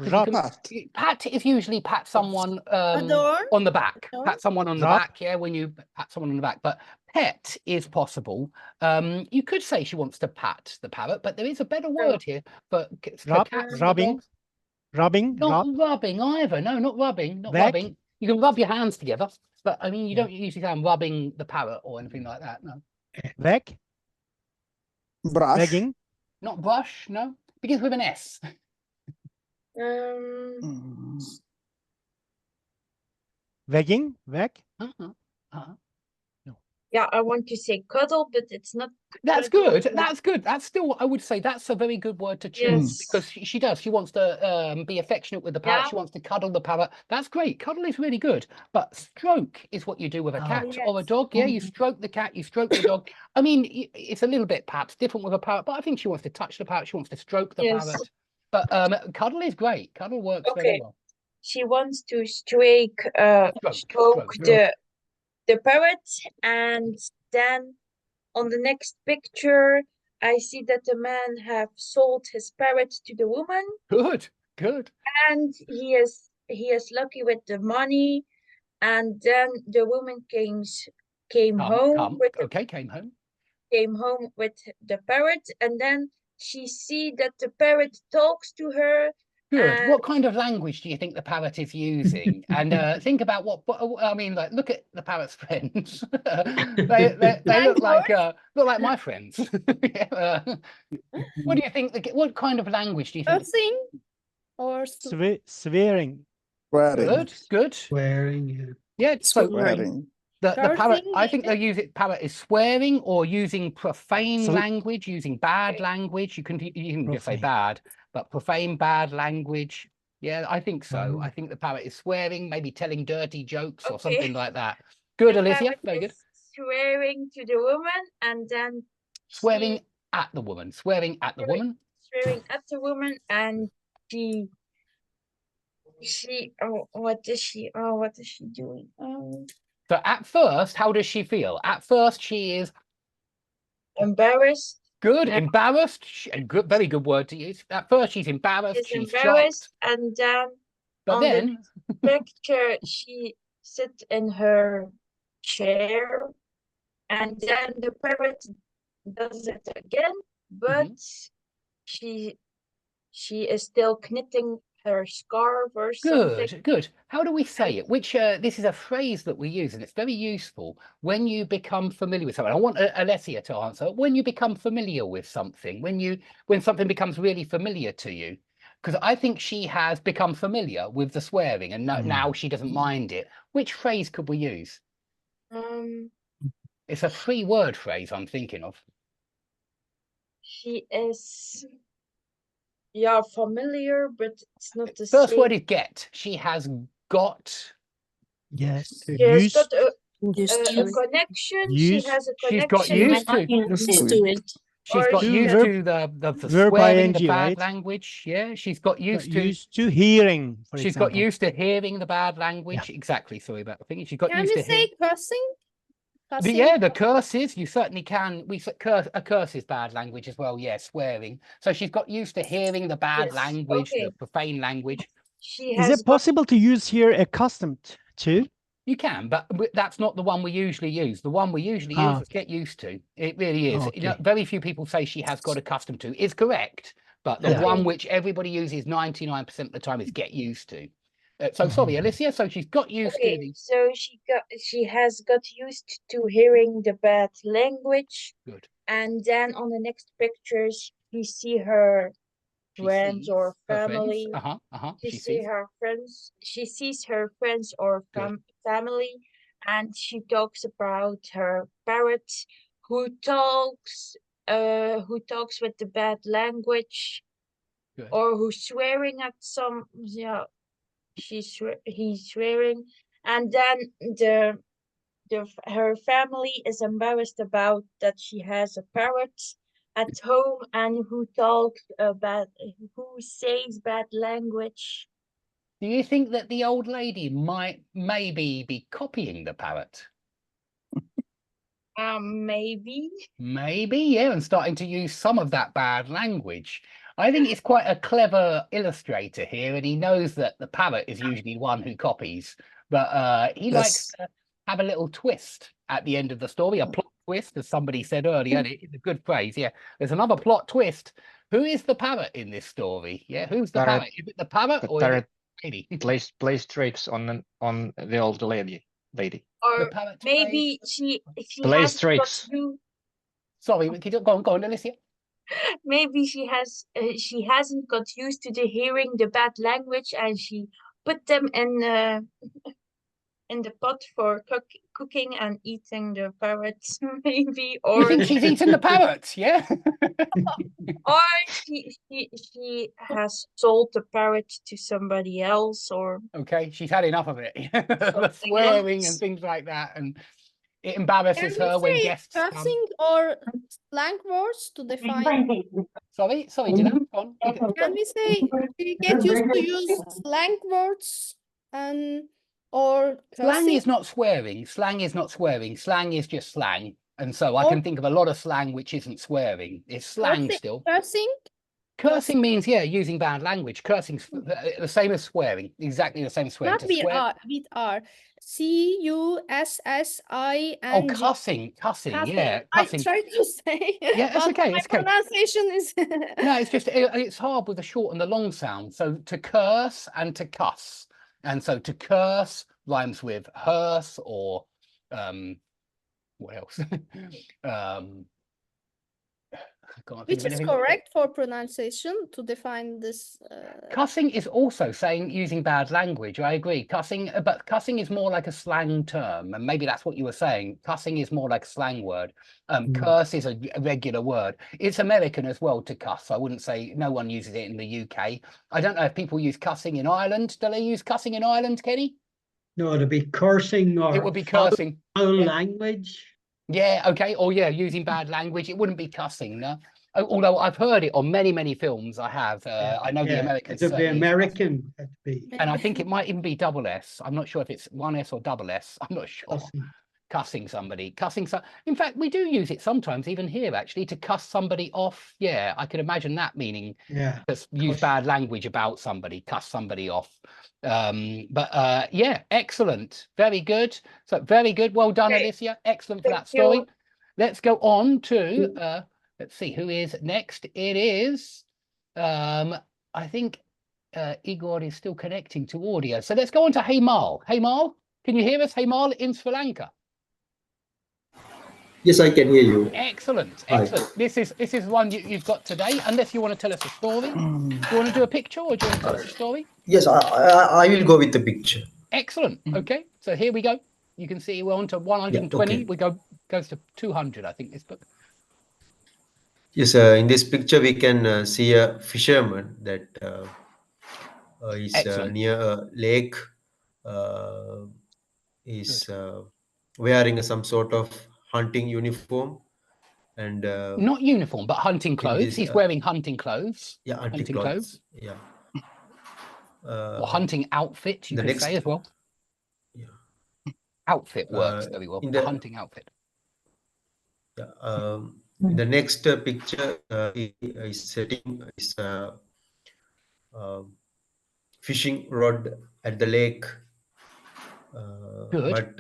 you can- Pat. Pat is usually pat someone Adorn? on the back. Adorn? Pat someone on the Rub. back. Yeah, when you pat someone on the back. But pet is possible. You could say she wants to pat the parrot, but there is a better word here for Rub, cats. and rubbing. dogs. Rubbing. Not Rub. rubbing either. No, not rubbing. Not Whack. rubbing. You can rub your hands together, but I mean, you Yeah. don't usually say I'm rubbing the parrot or anything like that. No, Wag. Brush. Wagging. not brush. No, begins with an S. Wagging. Wag. Yeah, I want to say cuddle, but it's not. That's cuddle. good. That's good. That's still, I would say, that's a very good word to choose Yes. because she does. She wants to be affectionate with the parrot. Yeah. She wants to cuddle the parrot. That's great. Cuddle is really good. But stroke is what you do with a cat or a Yes. dog. Yeah, you stroke the cat, you stroke the dog. I mean, it's a little bit perhaps different with a parrot, but I think she wants to touch the parrot. She wants to stroke the Yes. parrot. But cuddle is great. Cuddle works very Okay. well. She wants to stroke Stroke. the parrot, and then on the next picture, I see that the man have sold his parrot to the woman, Good. and he is lucky with the money. And then the woman came home with Came home. the parrot, and then she see that the parrot talks to her. Good. And What kind of language do you think the parrot is using? And think about what I mean. Like, look at the parrot's friends. they look like my friends. Yeah, what do you think? What kind of language do you think? Cursing or Swearing. Good. Swearing. Yeah. So Swearing. the parrot. Cursing, I think they use it. Parrot is swearing or using profane So- language, using bad language. You can just say Profane. bad, but profane, bad language. Yeah, I think so. Oh. I think the parrot is swearing, maybe telling dirty jokes or Okay. something like that. Good, the Alicia. parrot Very good. is swearing to the woman, and then Swearing at the woman. Swearing at the Swearing. woman. swearing at the woman, and what is she doing? So at first, how does she feel? At first, she is Embarrassed. good, Yeah. embarrassed, a good, very good word to use. At first, she's embarrassed, She's she's embarrassed, shocked, and then but on the then, picture she sits in her chair, and then the parrot does it again, but she is still knitting her scarf or something. good, good. How do we say it? Which, this is a phrase that we use, and it's very useful when you become familiar with something. I want Alessia to answer. When you become familiar with something, when something becomes really familiar to you, because I think she has become familiar with the swearing, and now she doesn't mind it. Which phrase could we use? It's a 3-word phrase I'm thinking of. She is, yeah, familiar, but it's not the First same. word is get. She has got. Yes. She has Used. got a Used connection. Used. She has a She's connection. got used to. Used to it. She's Or got she used has- to the verb swearing, the ing, bad right? language. Yeah, she's got used to. Used to hearing, for She's got example. used to hearing the bad language. Exactly. Sorry about the thing. She's got Can used we to hearing. say cursing? Cussing? Yeah, the curses. You certainly can. A curse is bad language as well. Yeah, swearing. So she's got used to hearing the bad Yes, language, okay. the profane language. She Is has it possible to use here accustomed to? You can, but that's not the one we usually use. The one we usually use is get used to. It really is. You know, Okay. very few people say she has got accustomed to. Is correct, but the Yeah. one which everybody uses 99% of the time is get used to. So sorry, Alicia. So she's got used to. Okay, so she has got used to hearing the bad language. Good. And then on the next pictures, you see her friends sees or her friends. family. She She sees. her friends. She sees her friends or family, and she talks about her parrot who talks with the bad language. Good. Or who's swearing at some, he's swearing, and then her family is embarrassed about that she has a parrot at home and who says bad language. Do you think that the old lady might maybe be copying the parrot? Maybe. Maybe, yeah, and starting to use some of that bad language. I think it's quite a clever illustrator here, and he knows that the parrot is usually one who copies, but he likes to have a little twist at the end of the story, a plot twist, as somebody said earlier. It's a good phrase, yeah. There's another plot twist. Who is the parrot in this story? Yeah, who's the parrot? Is it the parrot or parrot is it the lady? plays tricks on the old lady. Or parrot maybe she plays has tricks. got you. Sorry, go on, Alicia. Maybe she hasn't got used to the hearing the bad language, and she put them in the pot for cooking and eating the parrots. Maybe, or You think she's eating the parrot? Yeah. or she has sold the parrot to somebody else, or Okay, she's had enough of it. The swearing and else. things like that, and it Can embarrasses we her when say guests come. cursing or slang words to define? Sorry, Dylan. Go on. Can we say we get used to use slang words or Slang cursing? is not swearing. Slang is not swearing. Slang is just slang. And so I can think of a lot of slang which isn't swearing. It's slang Cursing- still. Cursing? Cursing means, yeah, using bad language. Cursing's the same as swearing. Exactly the same as swearing. Not To with swear- R, with R. CUSSING. Oh, cussing. Yeah, I cussing. tried to say. Yeah, it's but okay, my it's okay. pronunciation is. No, it's just it's hard with the short and the long sound. So to curse and to cuss, and so to curse rhymes with hearse or what else? I can't think Which of is anything. correct for pronunciation to define this. Cussing is also saying using bad language. I agree. Cussing, but cussing is more like a slang term, and maybe that's what you were saying. Cussing is more like a slang word. Curse is a regular word. It's American as well to cuss. I wouldn't say no one uses it in the UK. I don't know if people use cussing in Ireland. Do they use cussing in Ireland, Kenny? No, it'd be cursing or It would be foul cursing. language. Yeah, okay. Or yeah, using bad language. It wouldn't be cussing, no. Although I've heard it on many films, I have. I know the Yeah, Americans. the certainly use it. American had to be. And I think it might even be double S. I'm not sure if it's one S or double S. I'm not sure. Cussing somebody, in fact, we do use it sometimes, even here, actually, to cuss somebody off. Yeah, I could imagine that meaning. Yeah. Just use Cuss. bad language about somebody, cuss somebody off. Yeah, excellent. Very good. So very good. Well done, Great. Alicia. Excellent for Thank that story. you. Let's go on to let's see who is next. It is I think Igor is still connecting to audio. So let's go on to Hemal. Hemal, can you hear us? Hemal in Sri Lanka. Yes, I can hear you. Excellent, Hi. excellent. This is one you've got today. Unless you want to tell us a story. Do you want to do a picture or do you want to tell us a story? Yes, I will go with the picture. Excellent. Okay, so here we go. You can see we're on to 120. okay. We goes to 200, I think, this book. Yes, in this picture we can see a fisherman that is Excellent. near a lake. Is wearing some sort of hunting uniform and not uniform, but hunting clothes. this, He's wearing hunting clothes. yeah, hunting clothes. Yeah. Or hunting outfit, you could say as well. Yeah. Outfit works very well. In The the hunting outfit. Yeah. In the next picture, he is setting his fishing rod at the lake. Good. But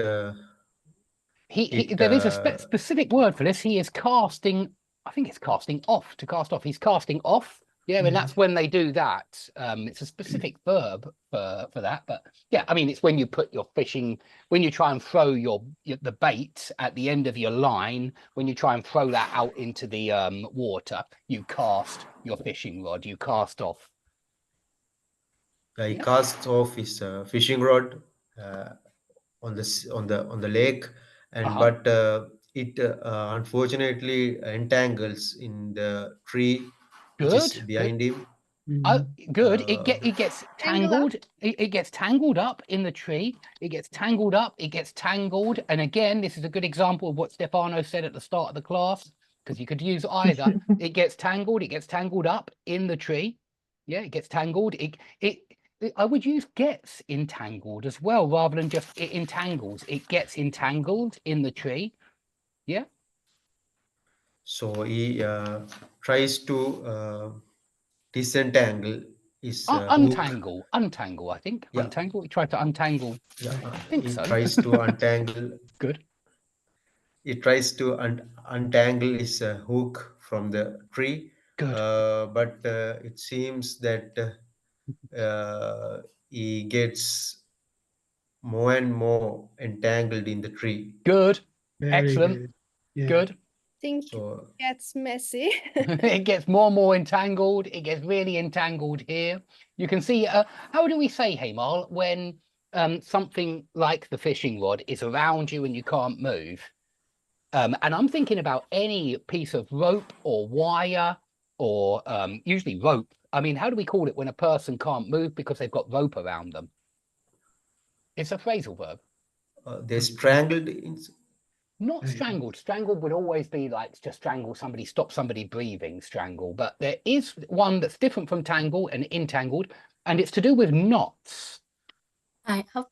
there is a specific word for this. He is casting. I think it's casting off. To cast off. He's casting off. Yeah, and that's when they do that. It's a specific verb for that. But yeah, I mean, it's when you put your fishing, when you try and throw the bait at the end of your line, when you try and throw that out into the water, you cast your fishing rod. You cast off. he casts off his fishing rod on the lake, and but it unfortunately entangles in the tree which is behind him. Good. It gets tangled. It gets tangled up in the tree. It gets tangled up. It gets tangled. And again, this is a good example of what Stefano said at the start of the class, because you could use either. It gets tangled. It gets tangled up in the tree. Yeah, it gets tangled. I would use gets entangled as well, rather than just it entangles. It gets entangled in the tree. Yeah. So he tries to disentangle his untangle. I think. Yeah. Untangle. He tried to untangle. Yeah, I think he so. tries to untangle. Good. He tries to untangle his hook from the tree. Good. But it seems that he gets more and more entangled in the tree. Good. Very Excellent. good. Yeah. Good. I think So it gets messy. It gets more and more entangled. It gets really entangled here. You can see, how do we say, Hemal, when something like the fishing rod is around you and you can't move? And I'm thinking about any piece of rope or wire or usually rope. I mean, how do we call it when a person can't move because they've got rope around them? It's a phrasal verb. they're strangled. Not strangled. Strangled would always be like just strangle somebody, stop somebody breathing, strangle. But there is one that's different from tangle and entangled, and it's to do with knots. I have.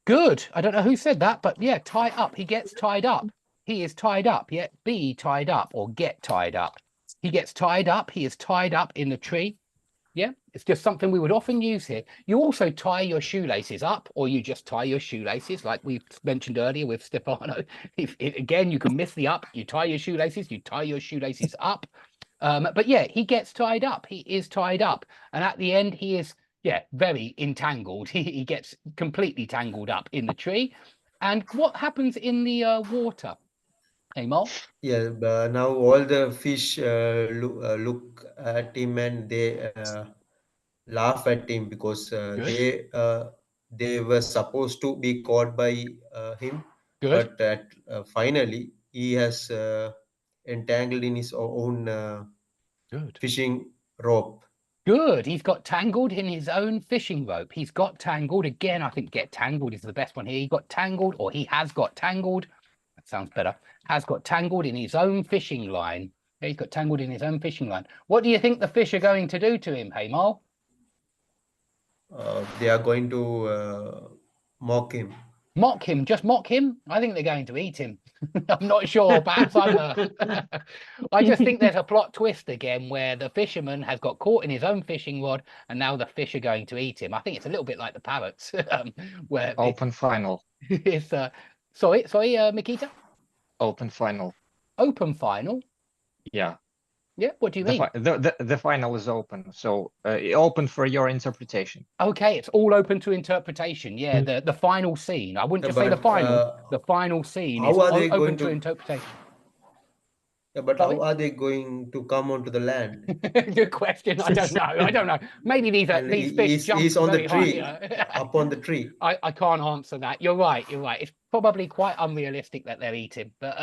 Good. I don't know who said that, but yeah, tie up. He gets tied up. He is tied up. Yeah, be tied up or get tied up. He gets tied up. He is tied up in the tree. Yeah, it's just something we would often use here. You also tie your shoelaces up, or you just tie your shoelaces, like we mentioned earlier with Stefano. Again, you can miss the up. You tie your shoelaces up. But yeah, he gets tied up. He is tied up. And at the end, he is, yeah, very entangled. He gets completely tangled up in the tree. And what happens in the water? Hemal? Yeah, now all the fish look at him and they laugh at him because they were supposed to be caught by him. Good. But finally he has entangled in his own fishing rope. Good. He's got tangled in his own fishing rope. He's got tangled. Again, I think get tangled is the best one here. He got tangled, or he has got tangled. That sounds better. Has got tangled in his own fishing line. Yeah, he's got tangled in his own fishing line. What do you think the fish are going to do to him, Heimal? They are going to mock him. Mock him, just mock him? I think they're going to eat him. I'm not sure. Perhaps I'm I just think there's a plot twist again where the fisherman has got caught in his own fishing rod and now the fish are going to eat him. I think it's a little bit like the parrots, where Open final. it's sorry, Mikita? Open final. Open final? Yeah. Yeah, what do you The, mean? the final is open, so open for your interpretation. Okay, it's all open to interpretation. Yeah, the final scene. I wouldn't Yeah, just say the but, final. The final scene how is are they open going to to- interpretation. Yeah, but Sorry? how are they going to come onto the land? Good question. I don't know. I don't know. Maybe these And fish jump he's on the very tree, high. up on the tree. I can't answer that. You're right. You're right. It's probably quite unrealistic that they're eating, but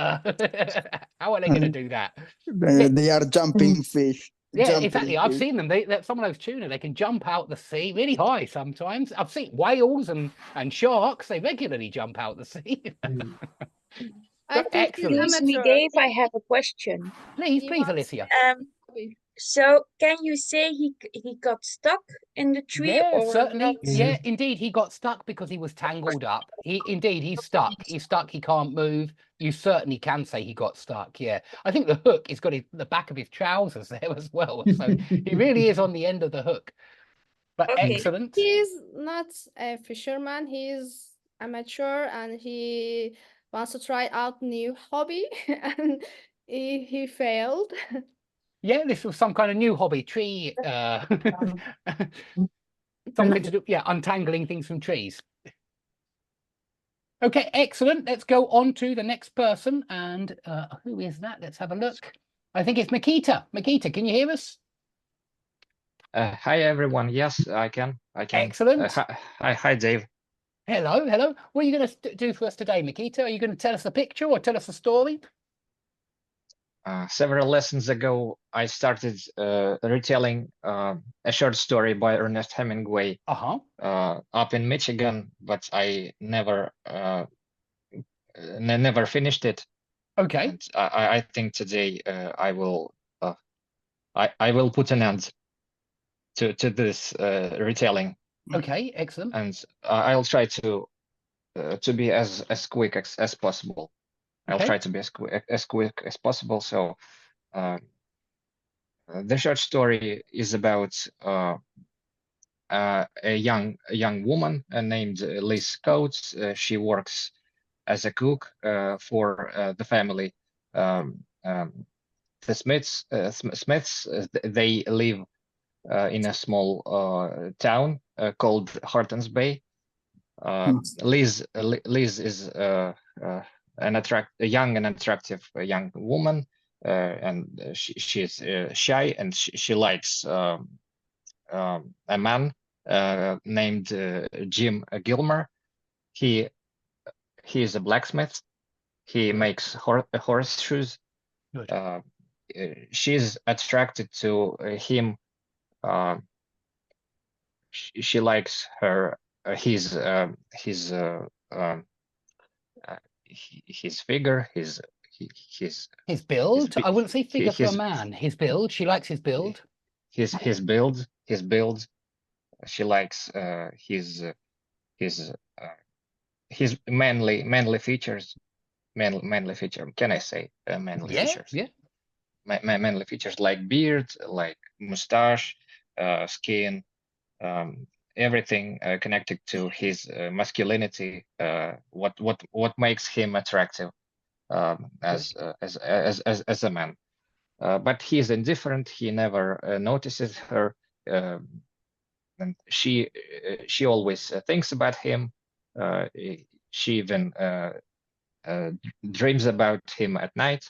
how are they going to do that? They are jumping fish. Yeah, Jumping exactly. I've fish. seen them. Some of those tuna, they can jump out the sea really high sometimes. I've seen whales and sharks. They regularly jump out the sea. I think he's Excellent. Excuse me, amateur. Dave, I have a question. Please, He please, wants Alicia. So can you say he got stuck in the tree Yeah, or certainly. not? Yeah, indeed. He got stuck because he was tangled up. He's stuck. He's stuck. He can't move. You certainly can say he got stuck. Yeah. I think the hook has got the back of his trousers there as well. So he really is on the end of the hook. But Okay. excellent. He's not a fisherman. He's amateur and he wants to try out new hobby and he failed. Yeah, this was some kind of new hobby, tree, something to do, yeah, untangling things from trees. Okay, excellent. Let's go on to the next person. And who is that? Let's have a look. I think it's Mikita. Mikita, can you hear us? Hi everyone. Yes, I can. Excellent. Hi Dave. Hello, hello. What are you going to do for us today, Mikita? Are you going to tell us a picture or tell us a story? Several lessons ago, I started retelling a short story by Ernest Hemingway up in Michigan, but I never finished it. Okay. And I think today I will put an end to this retelling. Okay, excellent. And I'll try to be as quick as possible. I'll try to be as quick as possible. So the short story is about a young woman named Liz Coates. She works as a cook for the family. The Smiths. They live in a small town called Hortons Bay. Liz is a young and attractive young woman, and she's shy, and she likes a man named Jim Gilmer. He is a blacksmith. He makes horseshoes. She's attracted to him. She likes his figure, his build. I wouldn't say figure for a man. His build. She likes his build. His build. She likes his manly features. Manly feature. Can I say manly features? Yeah. Manly features like beard, like mustache, skin, everything connected to his masculinity. What makes him attractive as a man. But he's indifferent. He never notices her, and she always thinks about him. She even dreams about him at night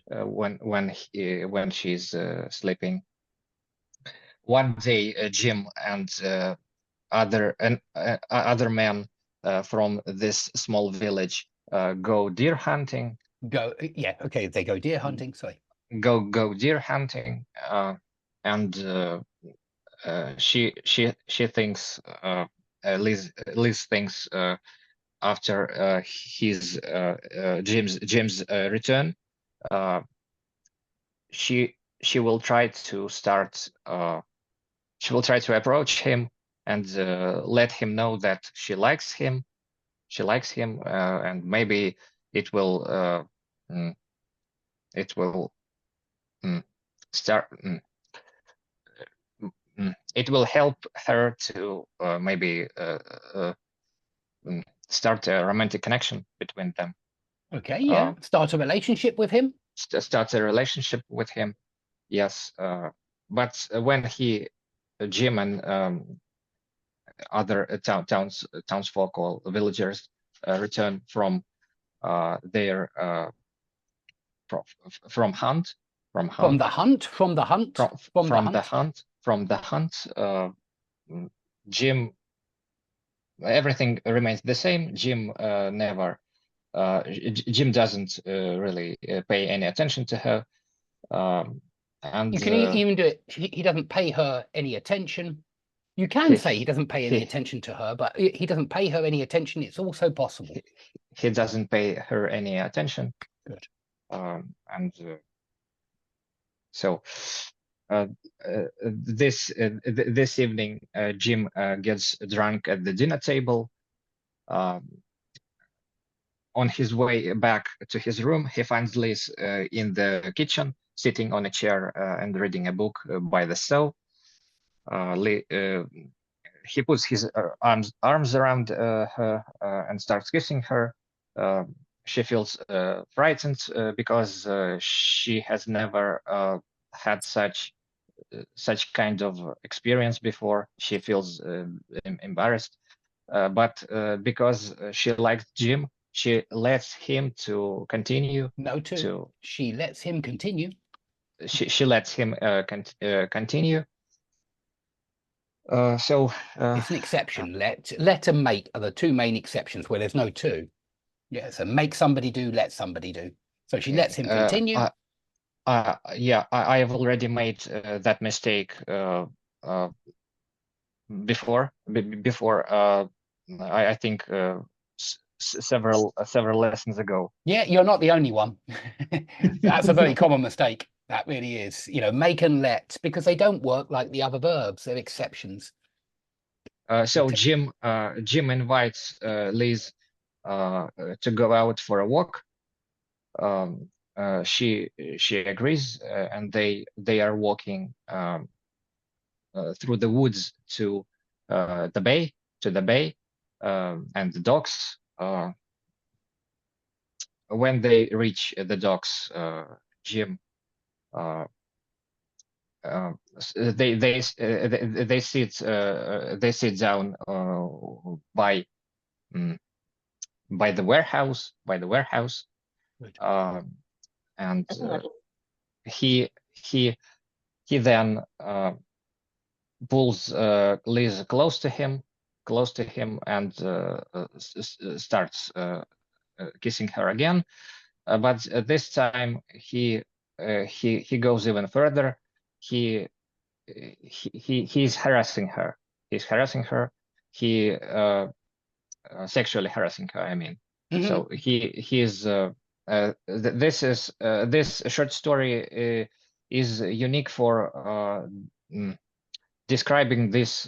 when she's sleeping. One day, Jim and other men from this small village go deer hunting. Okay, they go deer hunting. Sorry. Go deer hunting, and she thinks Liz thinks after his Jim's return, she will try to start. She will try to approach him and let him know that she likes him. She likes him, and maybe it will start. It will help her to maybe start a romantic connection between them. Okay, yeah. Start a relationship with him. Start a relationship with him, yes. But when Jim and other townsfolk or villagers return from their from the hunt, Jim, everything remains the same. Jim Jim doesn't really pay any attention to her. And you can even do it. He doesn't pay her any attention. You can say he doesn't pay any attention to her, but he doesn't pay her any attention. It's also possible. He doesn't pay her any attention. Good. So this evening, Jim gets drunk at the dinner table. On his way back to his room, he finds Liz in the kitchen, sitting on a chair and reading a book by the stove. He puts his arms around her and starts kissing her. She feels frightened because she has never had such kind of experience before. She feels embarrassed, but because she likes Jim, she lets him to continue. She lets him continue. She lets him continue. So it's an exception. Let and make are the two main exceptions where there's no two. Yeah, so make somebody do, let somebody do. So she lets him continue. Yeah, I have already made that mistake before. I think several lessons ago. Yeah, you're not the only one. That's a very common mistake. That really is. You know, make and let, because they don't work like the other verbs. They're exceptions. So Jim invites Liz to go out for a walk. She agrees, and they are walking through the woods to the bay, and the docks. When they reach the docks, Jim they sit down by the warehouse. And he then pulls Liz close to him, and starts kissing her again. But this time he goes even further. He's harassing her. He's harassing her. He sexually harassing her, I mean. So this short story is unique for describing this.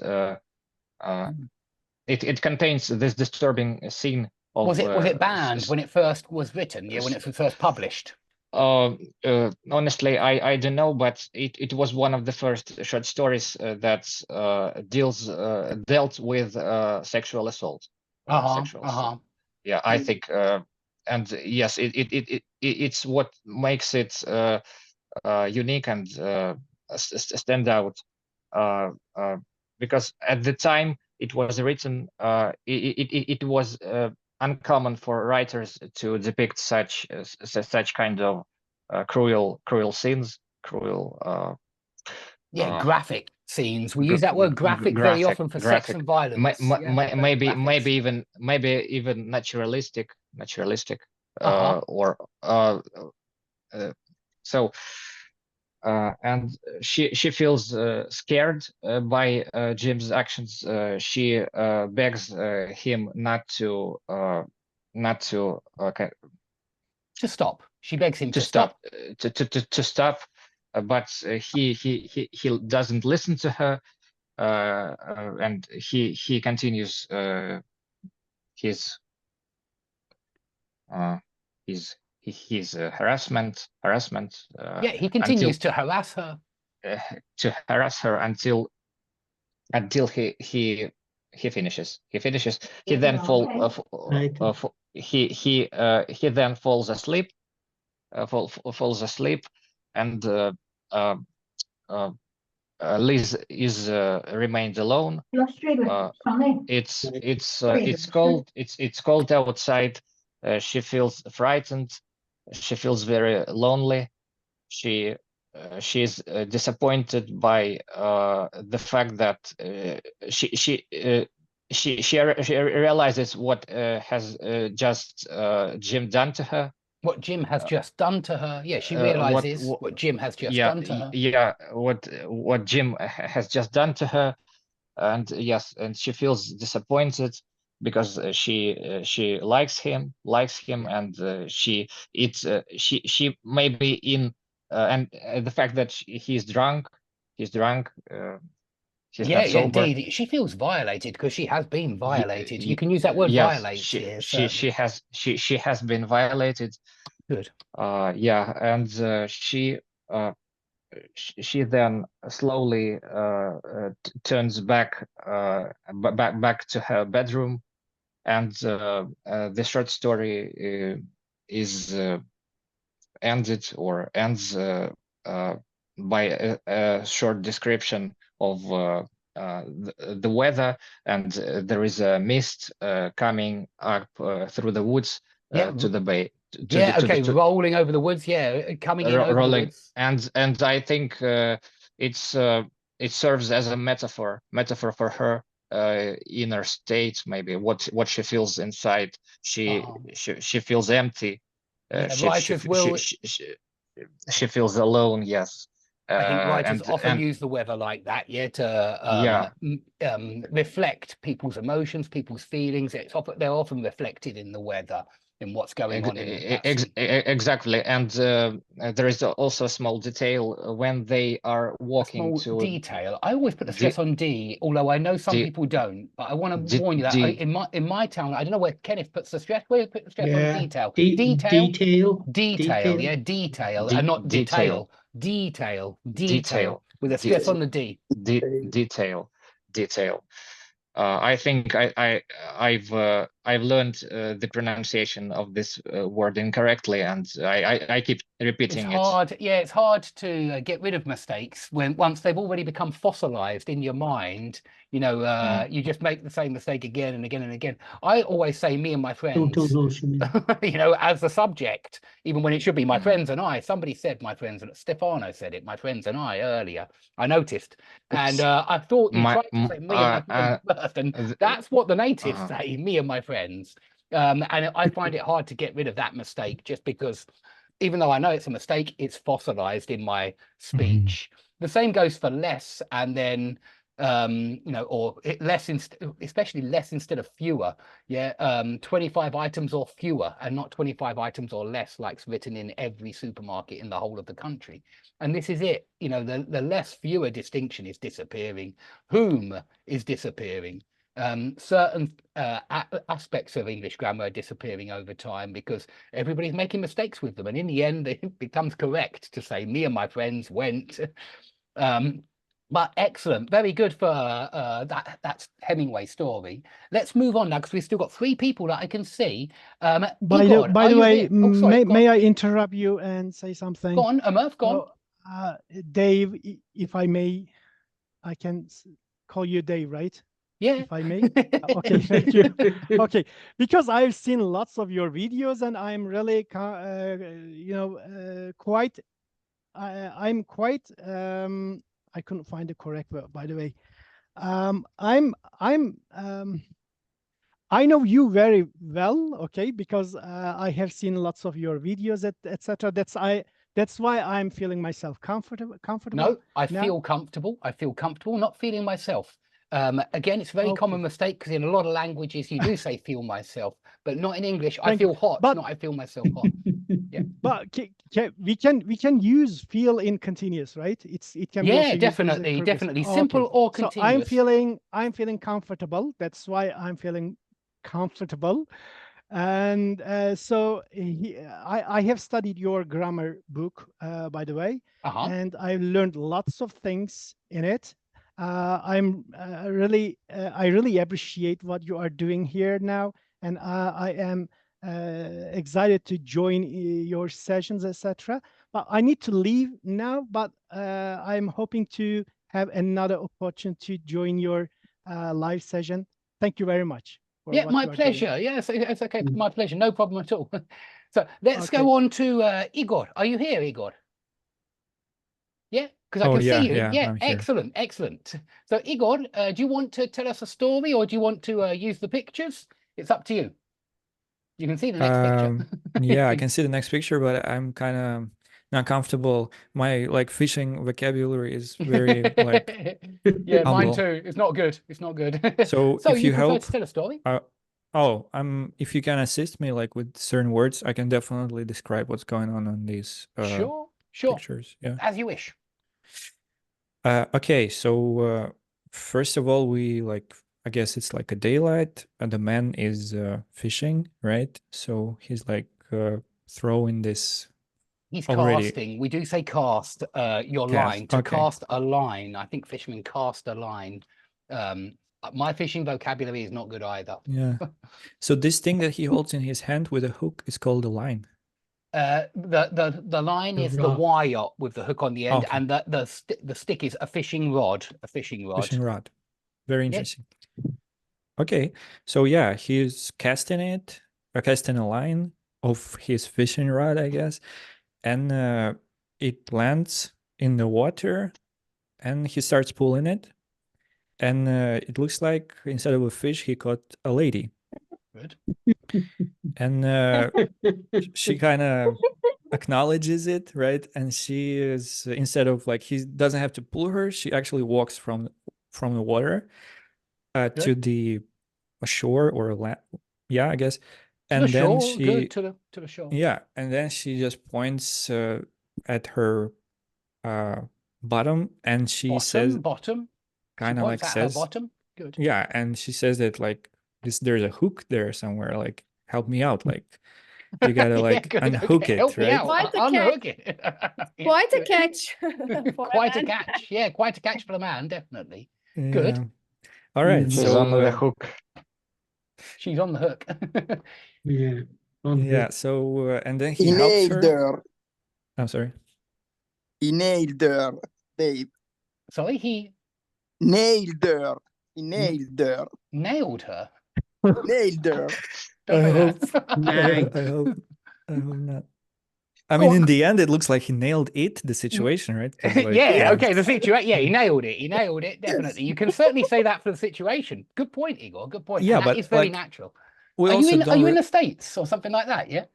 It contains this disturbing scene of. Was it banned when it first was written? Yeah, when it was first published. Honestly, I don't know, but it was one of the first short stories that dealt with sexual assault. Yeah, I think, and yes, it's what makes it unique and stand out, because at the time it was written, it was uncommon for writers to depict such kind of cruel scenes, graphic scenes. We use that word graphic very often for sex and violence. Maybe even naturalistic. So and she feels scared by Jim's actions. She begs him not to stop. She begs him to stop. To stop. but he doesn't listen to her, and he continues his harassment. Yeah, he continues to harass her. Until he finishes. He then he then falls asleep. Falls asleep, and Liz is remained alone. It's cold outside. She feels frightened. She feels very lonely. She's disappointed by the fact that she realizes what has just Jim done to her. What Jim has just done to her. Yeah, she realizes what Jim has just done to her. Yeah, what Jim has just done to her, and yes, and she feels disappointed because she likes him, and she may be in and the fact that he's drunk. He's not sober. Indeed. She feels violated because she has been violated. You can use that word, violate. She has been violated. Good. And she then slowly turns back to her bedroom, and the short story is ends by a short description of the weather, and there is a mist coming up through the woods to the bay. Rolling over the woods, coming in over the woods. And I think it serves as a metaphor for her inner state, maybe what she feels inside. She feels empty. She feels alone. Yes. I think writers often use the weather like that, to reflect people's emotions, people's feelings. They're often reflected in the weather, in what's going on. Exactly, and there is also a small detail when they are walking to detail. I always put the stress on D, although I know some people don't. But I want to warn you that in my town, I don't know where Kenneth puts the stress. Where you put the stress on detail? Detail, and not detail. Detail with a stress on the D. Detail. I think I've learned the pronunciation of this word incorrectly, and I keep repeating it. It's hard to get rid of mistakes once they've already become fossilized in your mind. You just make the same mistake again and again and again. I always say me and my friends, as the subject, even when it should be my friends and I. Somebody said my friends, and Stefano said it, my friends and I, earlier. I noticed. And I thought you tried to say me and my friends first, and that's what the natives say, me and my friends. And I find it hard to get rid of that mistake, just because even though I know it's a mistake, it's fossilized in my speech. The same goes for less, and then or less, especially less instead of fewer. 25 items or fewer, and not 25 items or less, like's written in every supermarket in the whole of the country. And this is it. The less fewer distinction is disappearing. Whom is disappearing. Certain aspects of English grammar are disappearing over time because everybody's making mistakes with them, and in the end it becomes correct to say me and my friends went. But excellent, very good for that's Hemingway story. Let's move on now, because we've still got 3 people that I can see. By the way, may I interrupt you and say something? Go on, Amurth, go on. Dave, if I may, I can call you Dave, right? Yeah. If I may. Okay, thank you. Okay, because I've seen lots of your videos, and I'm really, quite. I'm quite. I couldn't find the correct word, by the way. I know you very well, okay, because I have seen lots of your videos, etc. That's why I'm feeling myself comfortable. No, I feel comfortable. I feel comfortable not feeling myself. Again, it's a very common mistake, because in a lot of languages you do say feel myself, but not in English. I feel hot, not I feel myself hot. Yeah. But we can use feel in continuous, right? It can be also Yeah, used as a definitely, preposition. definitely. Okay. Simple or So continuous. I'm feeling comfortable. That's why I'm feeling comfortable. And I have studied your grammar book, by the way, Uh-huh. and I learned lots of things in it. I really appreciate what you are doing here now, and I am excited to join your sessions, etc. But I need to leave now. But I'm hoping to have another opportunity to join your live session. Thank you very much. Yeah, my pleasure. Yes, it's okay. My pleasure. No problem at all. So let's go on to Igor. Are you here, Igor? Yeah, because I can see you. Yeah, I'm here. excellent, excellent. So Igor, do you want to tell us a story or do you want to use the pictures? It's up to you. You can see the next picture. Yeah, I can see the next picture, but I'm kind of not comfortable. My fishing vocabulary is very yeah, mine humble. too. It's not good. It's not good. So if you you prefer help, to tell a story? if you can assist me with certain words, I can definitely describe what's going on these Sure. pictures. Yeah. As you wish. Okay, so first of all, I guess it's like a daylight, and the man is fishing, right? So he's throwing this. He's already casting. We do say cast your line. To cast a line. I think fishermen cast a line. My fishing vocabulary is not good either. Yeah. So this thing that he holds in his hand with a hook is called a line. The line is the wire with the hook on the end, and the stick is a fishing rod. A fishing rod. Fishing rod. Very interesting. Okay, so yeah, he's casting a line of his fishing rod, I guess, and it lands in the water, and he starts pulling it, and it looks like instead of a fish, he caught a lady. Good. And she kind of acknowledges it, right? And she is, instead of he doesn't have to pull her, she actually walks from the water to the shore or land. Yeah, I guess. And then she to the shore. Yeah, and then she just points at her bottom, and she says bottom. Kind of says her bottom. Good. Yeah, and she says that there's a hook there somewhere. Help me out. You gotta unhook it, Help me right? out. Unhook it. Quite a catch. Quite a catch. Yeah, quite a catch for the man, definitely. Yeah. Good. All right. She's So on the hook. She's on the hook. Yeah. Yeah. So and then he He helps nailed her. her. I'm sorry. He nailed her, babe. Sorry, he nailed her. He nailed her. Nailed her. Nailed her. I hope not. I mean, in the end, it looks like he nailed the situation, right? Yeah, okay, the situation. Yeah, he nailed it. He nailed it, definitely. You can certainly say that for the situation. Good point, Igor. Good point. Yeah, and but it's very natural. We are also you in the States or something like that? Yeah.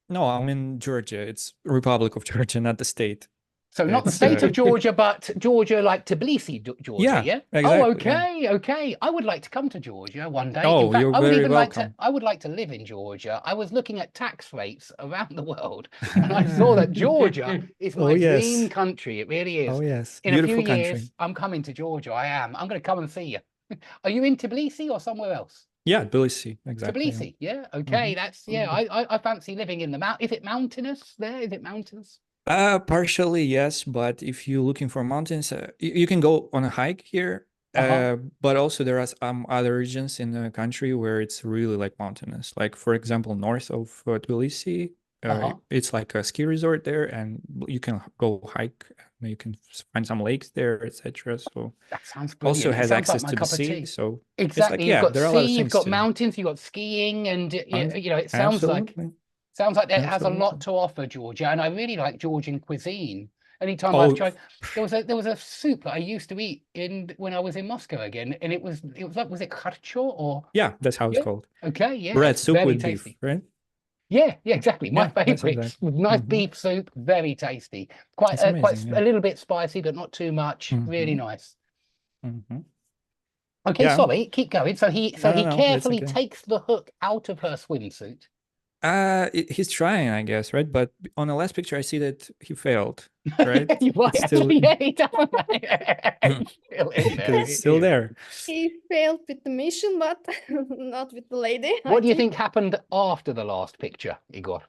No, I'm in Georgia. It's Republic of Georgia, not the state. So not the state of Georgia, but Georgia, like Tbilisi, Georgia. Yeah. Exactly, oh, okay, okay. I would like to come to Georgia one day. Oh, in fact, you're I would very even welcome. I would like to live in Georgia. I was looking at tax rates around the world, and I saw that Georgia is my dream country. It really is. Oh yes, in beautiful a few country. years, I'm coming to Georgia. I am. I'm going to come and see you. Are you in Tbilisi or somewhere else? Yeah, Tbilisi, exactly. Tbilisi, yeah. Okay, that's I fancy living in the mount. Is it mountainous there? Is it mountainous? Partially yes, but if you're looking for mountains, you can go on a hike here. But also there are some other regions in the country where it's really mountainous. Like for example, north of Tbilisi, it's like a ski resort there, and you can go hike. You can find some lakes there, etc. So that sounds brilliant. Also has access to the sea. So exactly, you've got sea, you've got mountains, you've got skiing, and it sounds like it has a lot to offer, Georgia. And I really like Georgian cuisine. Anytime I've tried, there was a soup that I used to eat when I was in Moscow again, and it was was it kharcho or that's how it's called. Okay, yeah, red soup with tasty. Beef, right? Yeah, exactly. My favorite. Nice beef soup, very tasty. Quite a little bit spicy, but not too much. Really nice. Okay, sorry, keep going. So he carefully takes the hook out of her swimsuit. He's trying, I guess, right? But on the last picture, I see that he failed, right? You're right, It's still, actually, yeah, he doesn't. Still in because there. it's still there. He failed with the mission, but not with the lady. I What do you think happened after the last picture, Igor?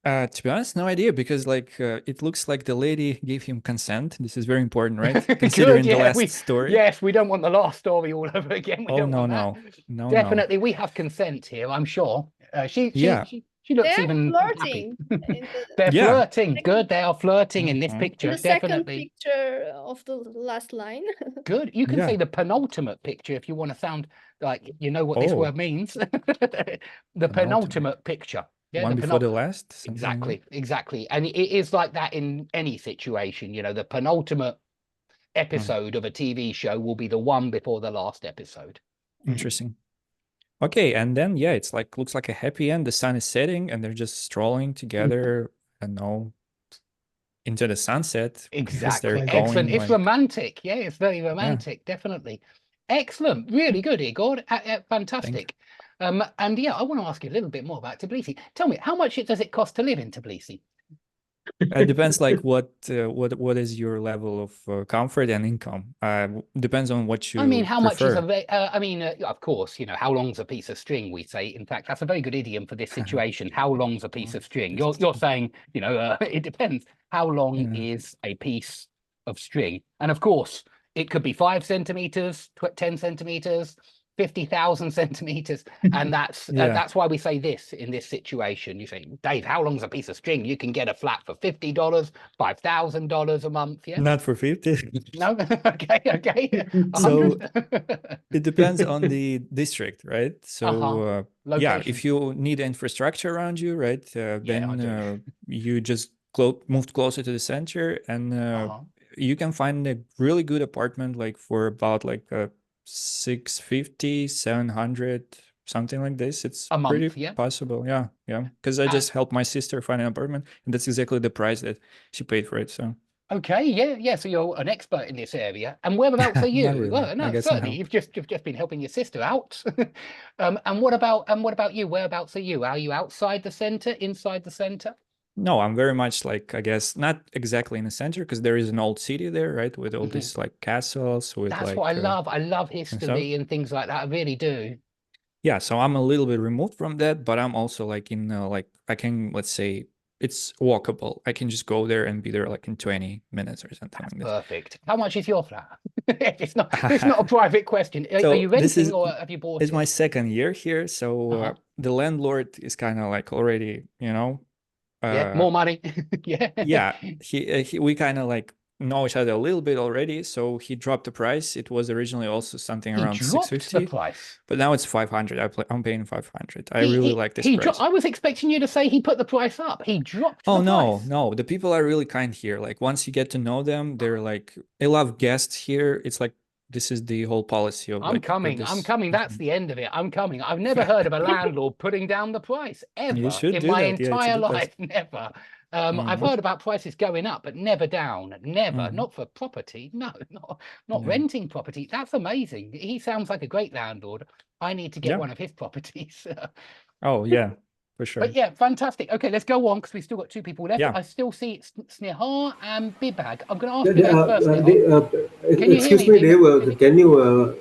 To be honest, no idea, because like it looks like the lady gave him consent. This is very important, right? Considering the last story. Yes, we don't want the last story all over again. We Oh, don't no, want no. that. No, no. Definitely, we have consent here, I'm sure. She Yeah. looks They're even flirting happy. in the, They're Yeah. flirting. Good, they are flirting in this Mhm. in picture, the second definitely. picture of the last line. Good. You can Yeah. say the penultimate picture if you want to sound like you know what this Oh. word means. The penultimate picture. Yeah, One the before the last. something like that. Exactly, exactly. And it is like that in any situation. You know, the penultimate episode of a TV show will be the one before the last episode. Interesting. Okay, and then yeah, it's like looks like a happy end. The sun is setting, and they're just strolling together. And know, into the sunset. Because they're Exactly. going, Excellent. It's like, romantic. Yeah, it's very romantic. Definitely. Excellent. Really good, Igor. Fantastic. And yeah, I want to ask you a little bit more about Tbilisi. Tell me, how much does it cost to live in Tbilisi? It depends, like what is your level of comfort and income. Depends on what you I mean, how much is prefer. I mean, of course, you know, how long's a piece of string, we say. In fact, that's a very good idiom for this situation. How long's a piece of string? You're saying, you know, it depends. How long is a piece of string? And of course, it could be 5 centimeters, 10 centimeters, 50,000 centimeters. And that's why we say this in this situation. You say, Dave, how long's a piece of string? You can get a flat for $50, $5,000 a month. Yeah. Not for 50. No. Okay. So 100. it depends on the district, right? So yeah, Location. if you need infrastructure around you, right, then you just moved closer to the center, and you can find a really good apartment like for about like 650, 700, something like this. It's a month, pretty possible. Yeah. Because I just helped my sister find an apartment, and that's exactly the price that she paid for it. So okay, yeah. So you're an expert in this area. And whereabouts are you? Not really. Well, I no, guess certainly. not. You've just been helping your sister out. And what about you? Whereabouts are you? Are you outside the center, inside the center? No, I'm very much like, I guess, not exactly in the center, because there is an old city there, right, with all these like castles. With That's like, what I love. I love history stuff. and things like that. I really do. Yeah, so I'm a little bit removed from that, but I'm also like in like I can, let's say, it's walkable. I can just go there and be there like in 20 minutes or something like this. Perfect. How much is your flat? It's not a private question. Are So you this renting is or have you bought it's it? my second year here, so the landlord is kind of like already, you know, Yeah, more money. yeah, we kind of like know each other a little bit already, so he dropped the price. It was originally also something He around dropped 650, the price. but now it's 500. I'm paying 500. I really like this price. I was expecting you to say he put the price up. He dropped Oh the no, price. no. The people are really kind here. Like once you get to know them, they're like, they love guests here. It's like this is the whole policy of I'm like coming. That's the end of it. I'm coming. I've never heard of a landlord putting down the price ever You should in do my that. Yeah, it's entire the best. life. Never. I've heard about prices going up, but never down. Never. Not for property. No, not renting property. That's amazing. He sounds like a great landlord. I need to get one of his properties. Oh yeah, for sure. But yeah, fantastic. Okay, let's go on because we've still got 2 people left. Yeah. I still see Snehal and Bibag. I'm going to ask Bibag first. Can you excuse hear me, Dave? Dave. Can you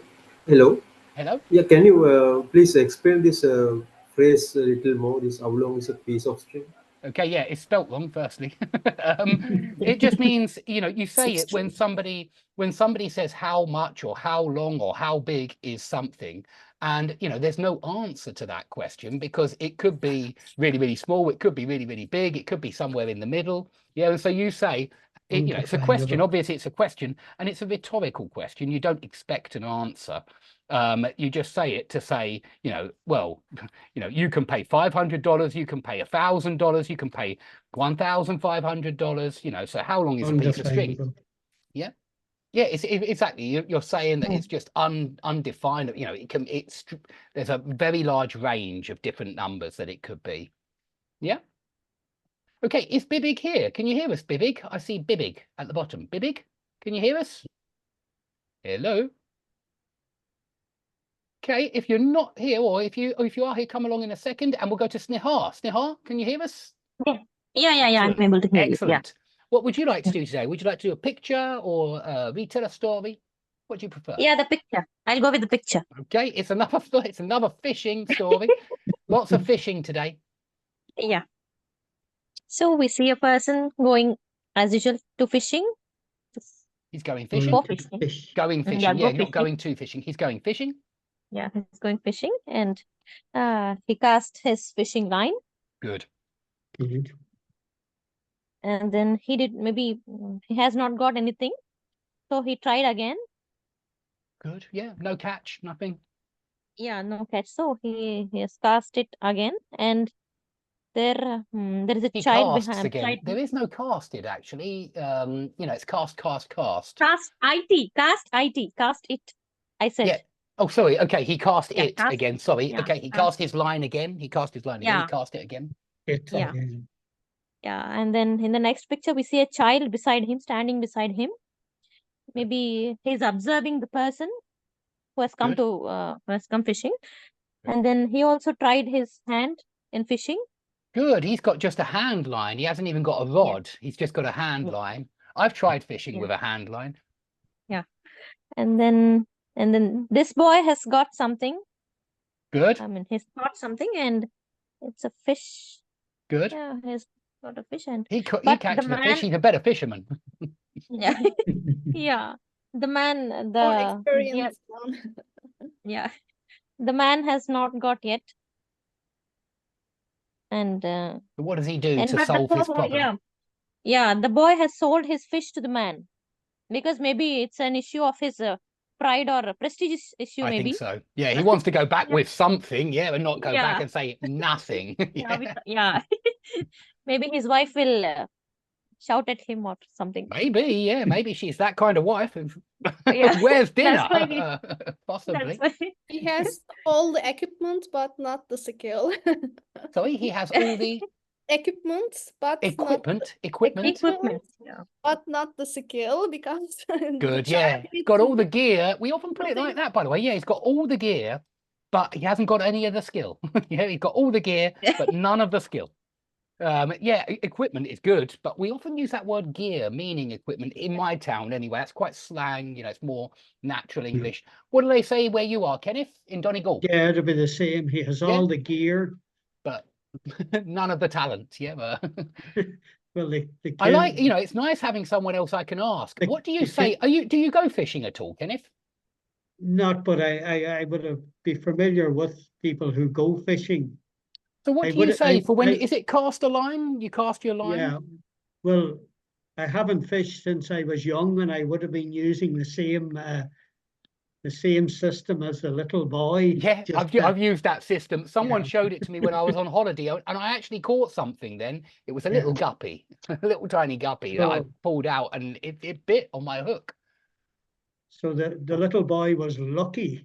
hello? Hello? Yeah, can you please explain this phrase a little more? This how long is a piece of string? Okay, yeah, it's spelt wrong, firstly. It just means, you know, you say it when somebody says how much or how long or how big is something. And, you know, there's no answer to that question because it could be really, really small. It could be really, really big. It could be somewhere in the middle. Yeah, and so you say, you know, it's a question. Obviously, it's a question and it's a rhetorical question. You don't expect an answer. You just say it to say, you know, well, you know, you can pay $500, you can pay $1,000, you can pay $1,500, you know, so how long is a piece of string? Yeah. Yeah, it's exactly. You're saying that it's just undefined, you know, there's a very large range of different numbers that it could be. Yeah. Okay, is Bibig here? Can you hear us, Bibig? I see Bibig at the bottom. Bibig, can you hear us? Hello? Okay, if you're not here, or if you are here, come along in a second, and we'll go to Snehar. Snehar, can you hear us? Yeah. I'm Excellent. able to hear you. Yeah. Excellent. What would you like to do today? Would you like to do a picture or retell a story? What do you prefer? Yeah, the picture. I'll go with the picture. Okay, it's another fishing story. Lots of fishing today. Yeah. So we see a person going as usual to fishing. He's going Going fishing. Go to fishing. fish. Going Yeah, fishing. go Yeah, not fishing. going to fishing. He's going fishing. Yeah, he's going fishing, and he cast his fishing line, Good. Good. and then he he has not got anything, so he tried again. Good. Yeah. No catch. Nothing. Yeah, no catch. So he has cast it again, and there is a He child casts behind. again. There is no casted actually. It's cast. Cast it. I said. Yeah. Oh, sorry. Okay, he cast Yeah, it cast again. Sorry. yeah, Okay, he cast. cast his line again. He cast his line again. Yeah. He cast it again. It's Yeah. again. Yeah, and then in the next picture we see a child beside him, standing beside him. Maybe he's observing the person who has come Good. fishing, Good. and then he also tried his hand in fishing. Good. He's got just a hand line. He hasn't even got a rod. He's just got a hand Yeah. line. I've tried fishing Yeah. with a hand line. And then this boy has got something. Good. I mean, he's caught something, and it's a fish. Good. Yeah, he's got a fish, and He but the catches a fish. man, He's a better fisherman. yeah, yeah, the man, More the experienced one. yeah, the man has not got yet, and But what does he do and to but the solve poor his boy, problem? yeah, the boy has sold his fish to the man because maybe it's an issue of his pride or a prestigious issue, I maybe. think so. Yeah, he wants to go back Yeah. with something, yeah, and not go back Yeah. and say nothing. Yeah, Yeah. maybe his wife will shout at him or something. Maybe, yeah, maybe she's that kind of wife. Yeah, Where's dinner? that's why Possibly. that's why. He has all the equipment, but not the skill. Sorry, he has all the Equipment, but not equipment. Equipment. Yeah. but not the skill because the Good, child yeah. needs Got to all the do gear. We often put it like something. that, by the way. Yeah, he's got all the gear, but he hasn't got any of the skill. Yeah, he's got all the gear, but none of the skill. Yeah, equipment is good, but we often use that word gear, meaning equipment in my town anyway. That's quite slang, it's more natural English. What do they say where you are, Kenneth? In Donegal? Yeah, it'll be the same. He has all the gear. But none of the talent, yeah. Well, the I like, it's nice having someone else I can ask. The- What do you the say? Do you go fishing at all, Kenneth? Not, but I would be familiar with people who go fishing. So what I do you would- say I- for when, I- is it cast a line? You cast your line? Yeah, well, I haven't fished since I was young, and I would have been using the same system as the little boy. Yeah, just, I've used that system. Someone yeah. showed it to me when I was on holiday, and I actually caught something then. It was a little guppy, a little tiny guppy that I So- pulled out, and it bit on my hook. So the little boy was luckier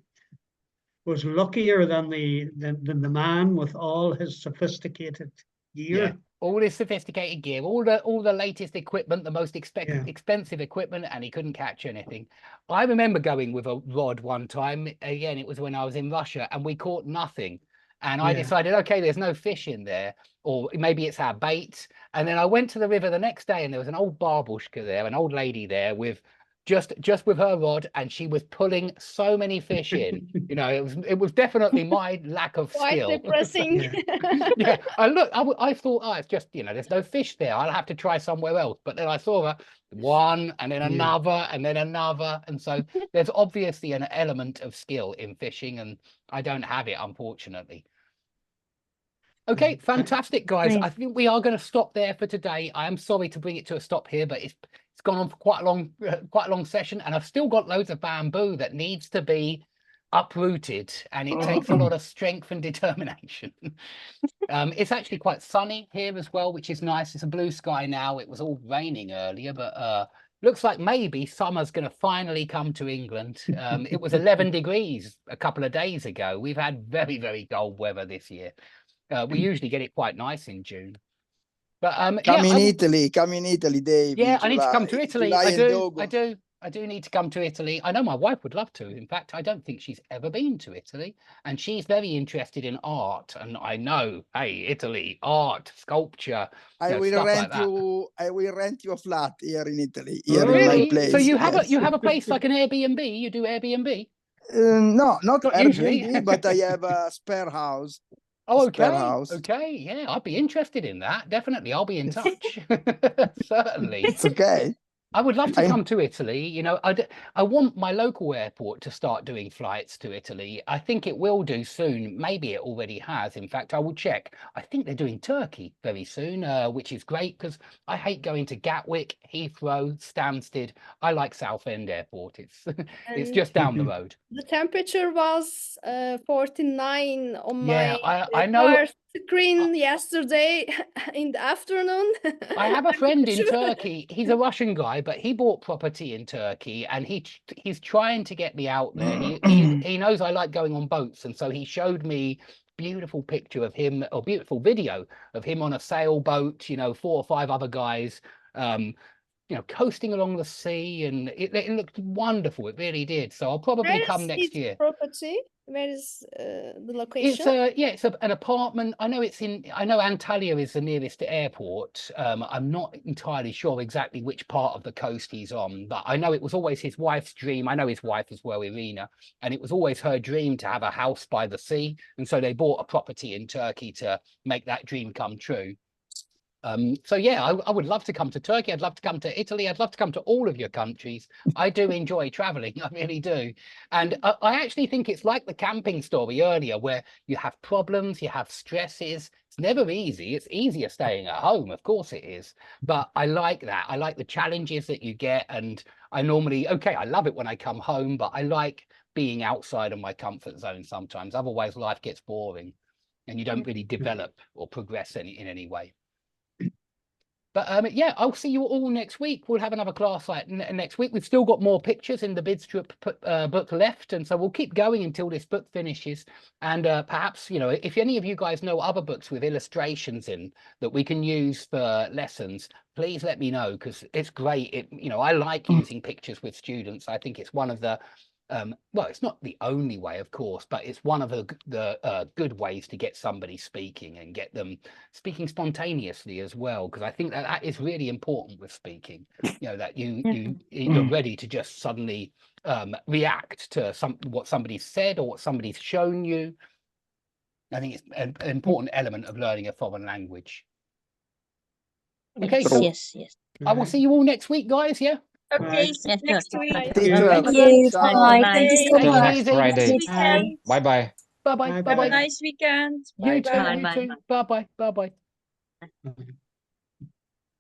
than the man with all his sophisticated gear. Yeah, all this sophisticated gear, all the latest equipment, the most Yeah. expensive equipment, and he couldn't catch anything. I remember going with a rod one time. Again, it was when I was in Russia, and we caught nothing. And I Yeah. decided, okay, there's no fish in there, or maybe it's our bait. And then I went to the river the next day, and there was an old babushka there, an old lady there with just with her rod, and she was pulling so many fish in. It was definitely my lack of Quite skill. depressing. Yeah, I thought, oh, it's just, there's no fish there. I'll have to try somewhere else. But then I saw her one, and then Yeah. another, and then another. And so there's obviously an element of skill in fishing, and I don't have it, unfortunately. Okay, fantastic, guys. Nice. I think we are going to stop there for today. I am sorry to bring it to a stop here, but it's gone on for quite a long session, and I've still got loads of bamboo that needs to be uprooted, and it takes a lot of strength and determination. It's actually quite sunny here as well, which is nice. It's a blue sky now. It was all raining earlier, but looks like maybe summer's going to finally come to England. It was 11 degrees a couple of days ago. We've had very, very cold weather this year. We usually get it quite nice in June. But Come in Italy, Dave. Yeah, in I need to come to July- Italy. July I and do. August. I do need to come to Italy. I know my wife would love to. In fact, I don't think she's ever been to Italy, and she's very interested in art. And I know, hey, Italy, art, sculpture, I you know, will stuff like rent that. you. I will rent you a flat here in Italy. Here in my Really? place. So you have yes. a place like an Airbnb? You do Airbnb? No, not Not usually. Airbnb, but I have a spare house. Oh, Spare okay. house. Okay. Yeah, I'd be interested in that. Definitely. I'll be in touch. Certainly. It's okay. I would love to I'm- come to Italy. You know, I want my local airport to start doing flights to Italy. I think it will do soon. Maybe it already has. In fact, I will check. I think they're doing Turkey very soon, which is great because I hate going to Gatwick, Heathrow, Stansted. I like Southend Airport. It's it's And just down the road. the temperature was 49 on Yeah, my I know. car screen yesterday in the afternoon. I have a friend in Temperature. Turkey. He's a Russian guy, but he bought property in Turkey, and he's trying to get me out there. He knows I like going on boats, and so he showed me beautiful picture of him, or beautiful video of him on a sailboat. You know, 4 or 5 other guys, you know, coasting along the sea, and it looked wonderful. It really did. So I'll probably Where come is next his year. property? Where is the It's location? yeah, it's an apartment. I know Antalya is the nearest airport. I'm not entirely sure exactly which part of the coast he's on, but I know it was always his wife's dream. I know his wife as well, Irina, and it was always her dream to have a house by the sea. And so they bought a property in Turkey to make that dream come true. So yeah, I would love to come to Turkey. I'd love to come to Italy. I'd love to come to all of your countries. I do enjoy traveling. I really do. And I actually think it's like the camping story earlier, where you have problems, you have stresses. It's never easy. It's easier staying at home. Of course it is. But I like that. I like the challenges that you get. And I normally, okay, I love it when I come home, but I like being outside of my comfort zone sometimes. Otherwise, life gets boring and you don't really develop or progress in any way. But yeah, I'll see you all next week. We'll have another class like next week. We've still got more pictures in the Bidstrup book left, and so we'll keep going until this book finishes. And perhaps, you know, if any of you guys know other books with illustrations in that we can use for lessons, please let me know, because it's great. You know, I like using pictures with students. I think it's one of the well, it's not the only way, of course, but it's one of the good ways to get somebody speaking and get them speaking spontaneously as well, because I think that is really important with speaking. You know, that you're ready to just suddenly react to what somebody said or what somebody's shown you. I think it's an important element of learning a foreign language. Okay, so Yes. I will see you all next week, guys. Yeah. Okay, see you Yes, next sure. week. Thank you. Thank you. Ciao. Bye. Thank you so Bye. Take it much. Next easy. Friday. Weekend. Bye bye. Bye bye. Bye Bye Have a bye. nice weekend. You too. Bye-bye. You Bye-bye. too. Bye bye. Bye bye. Bye.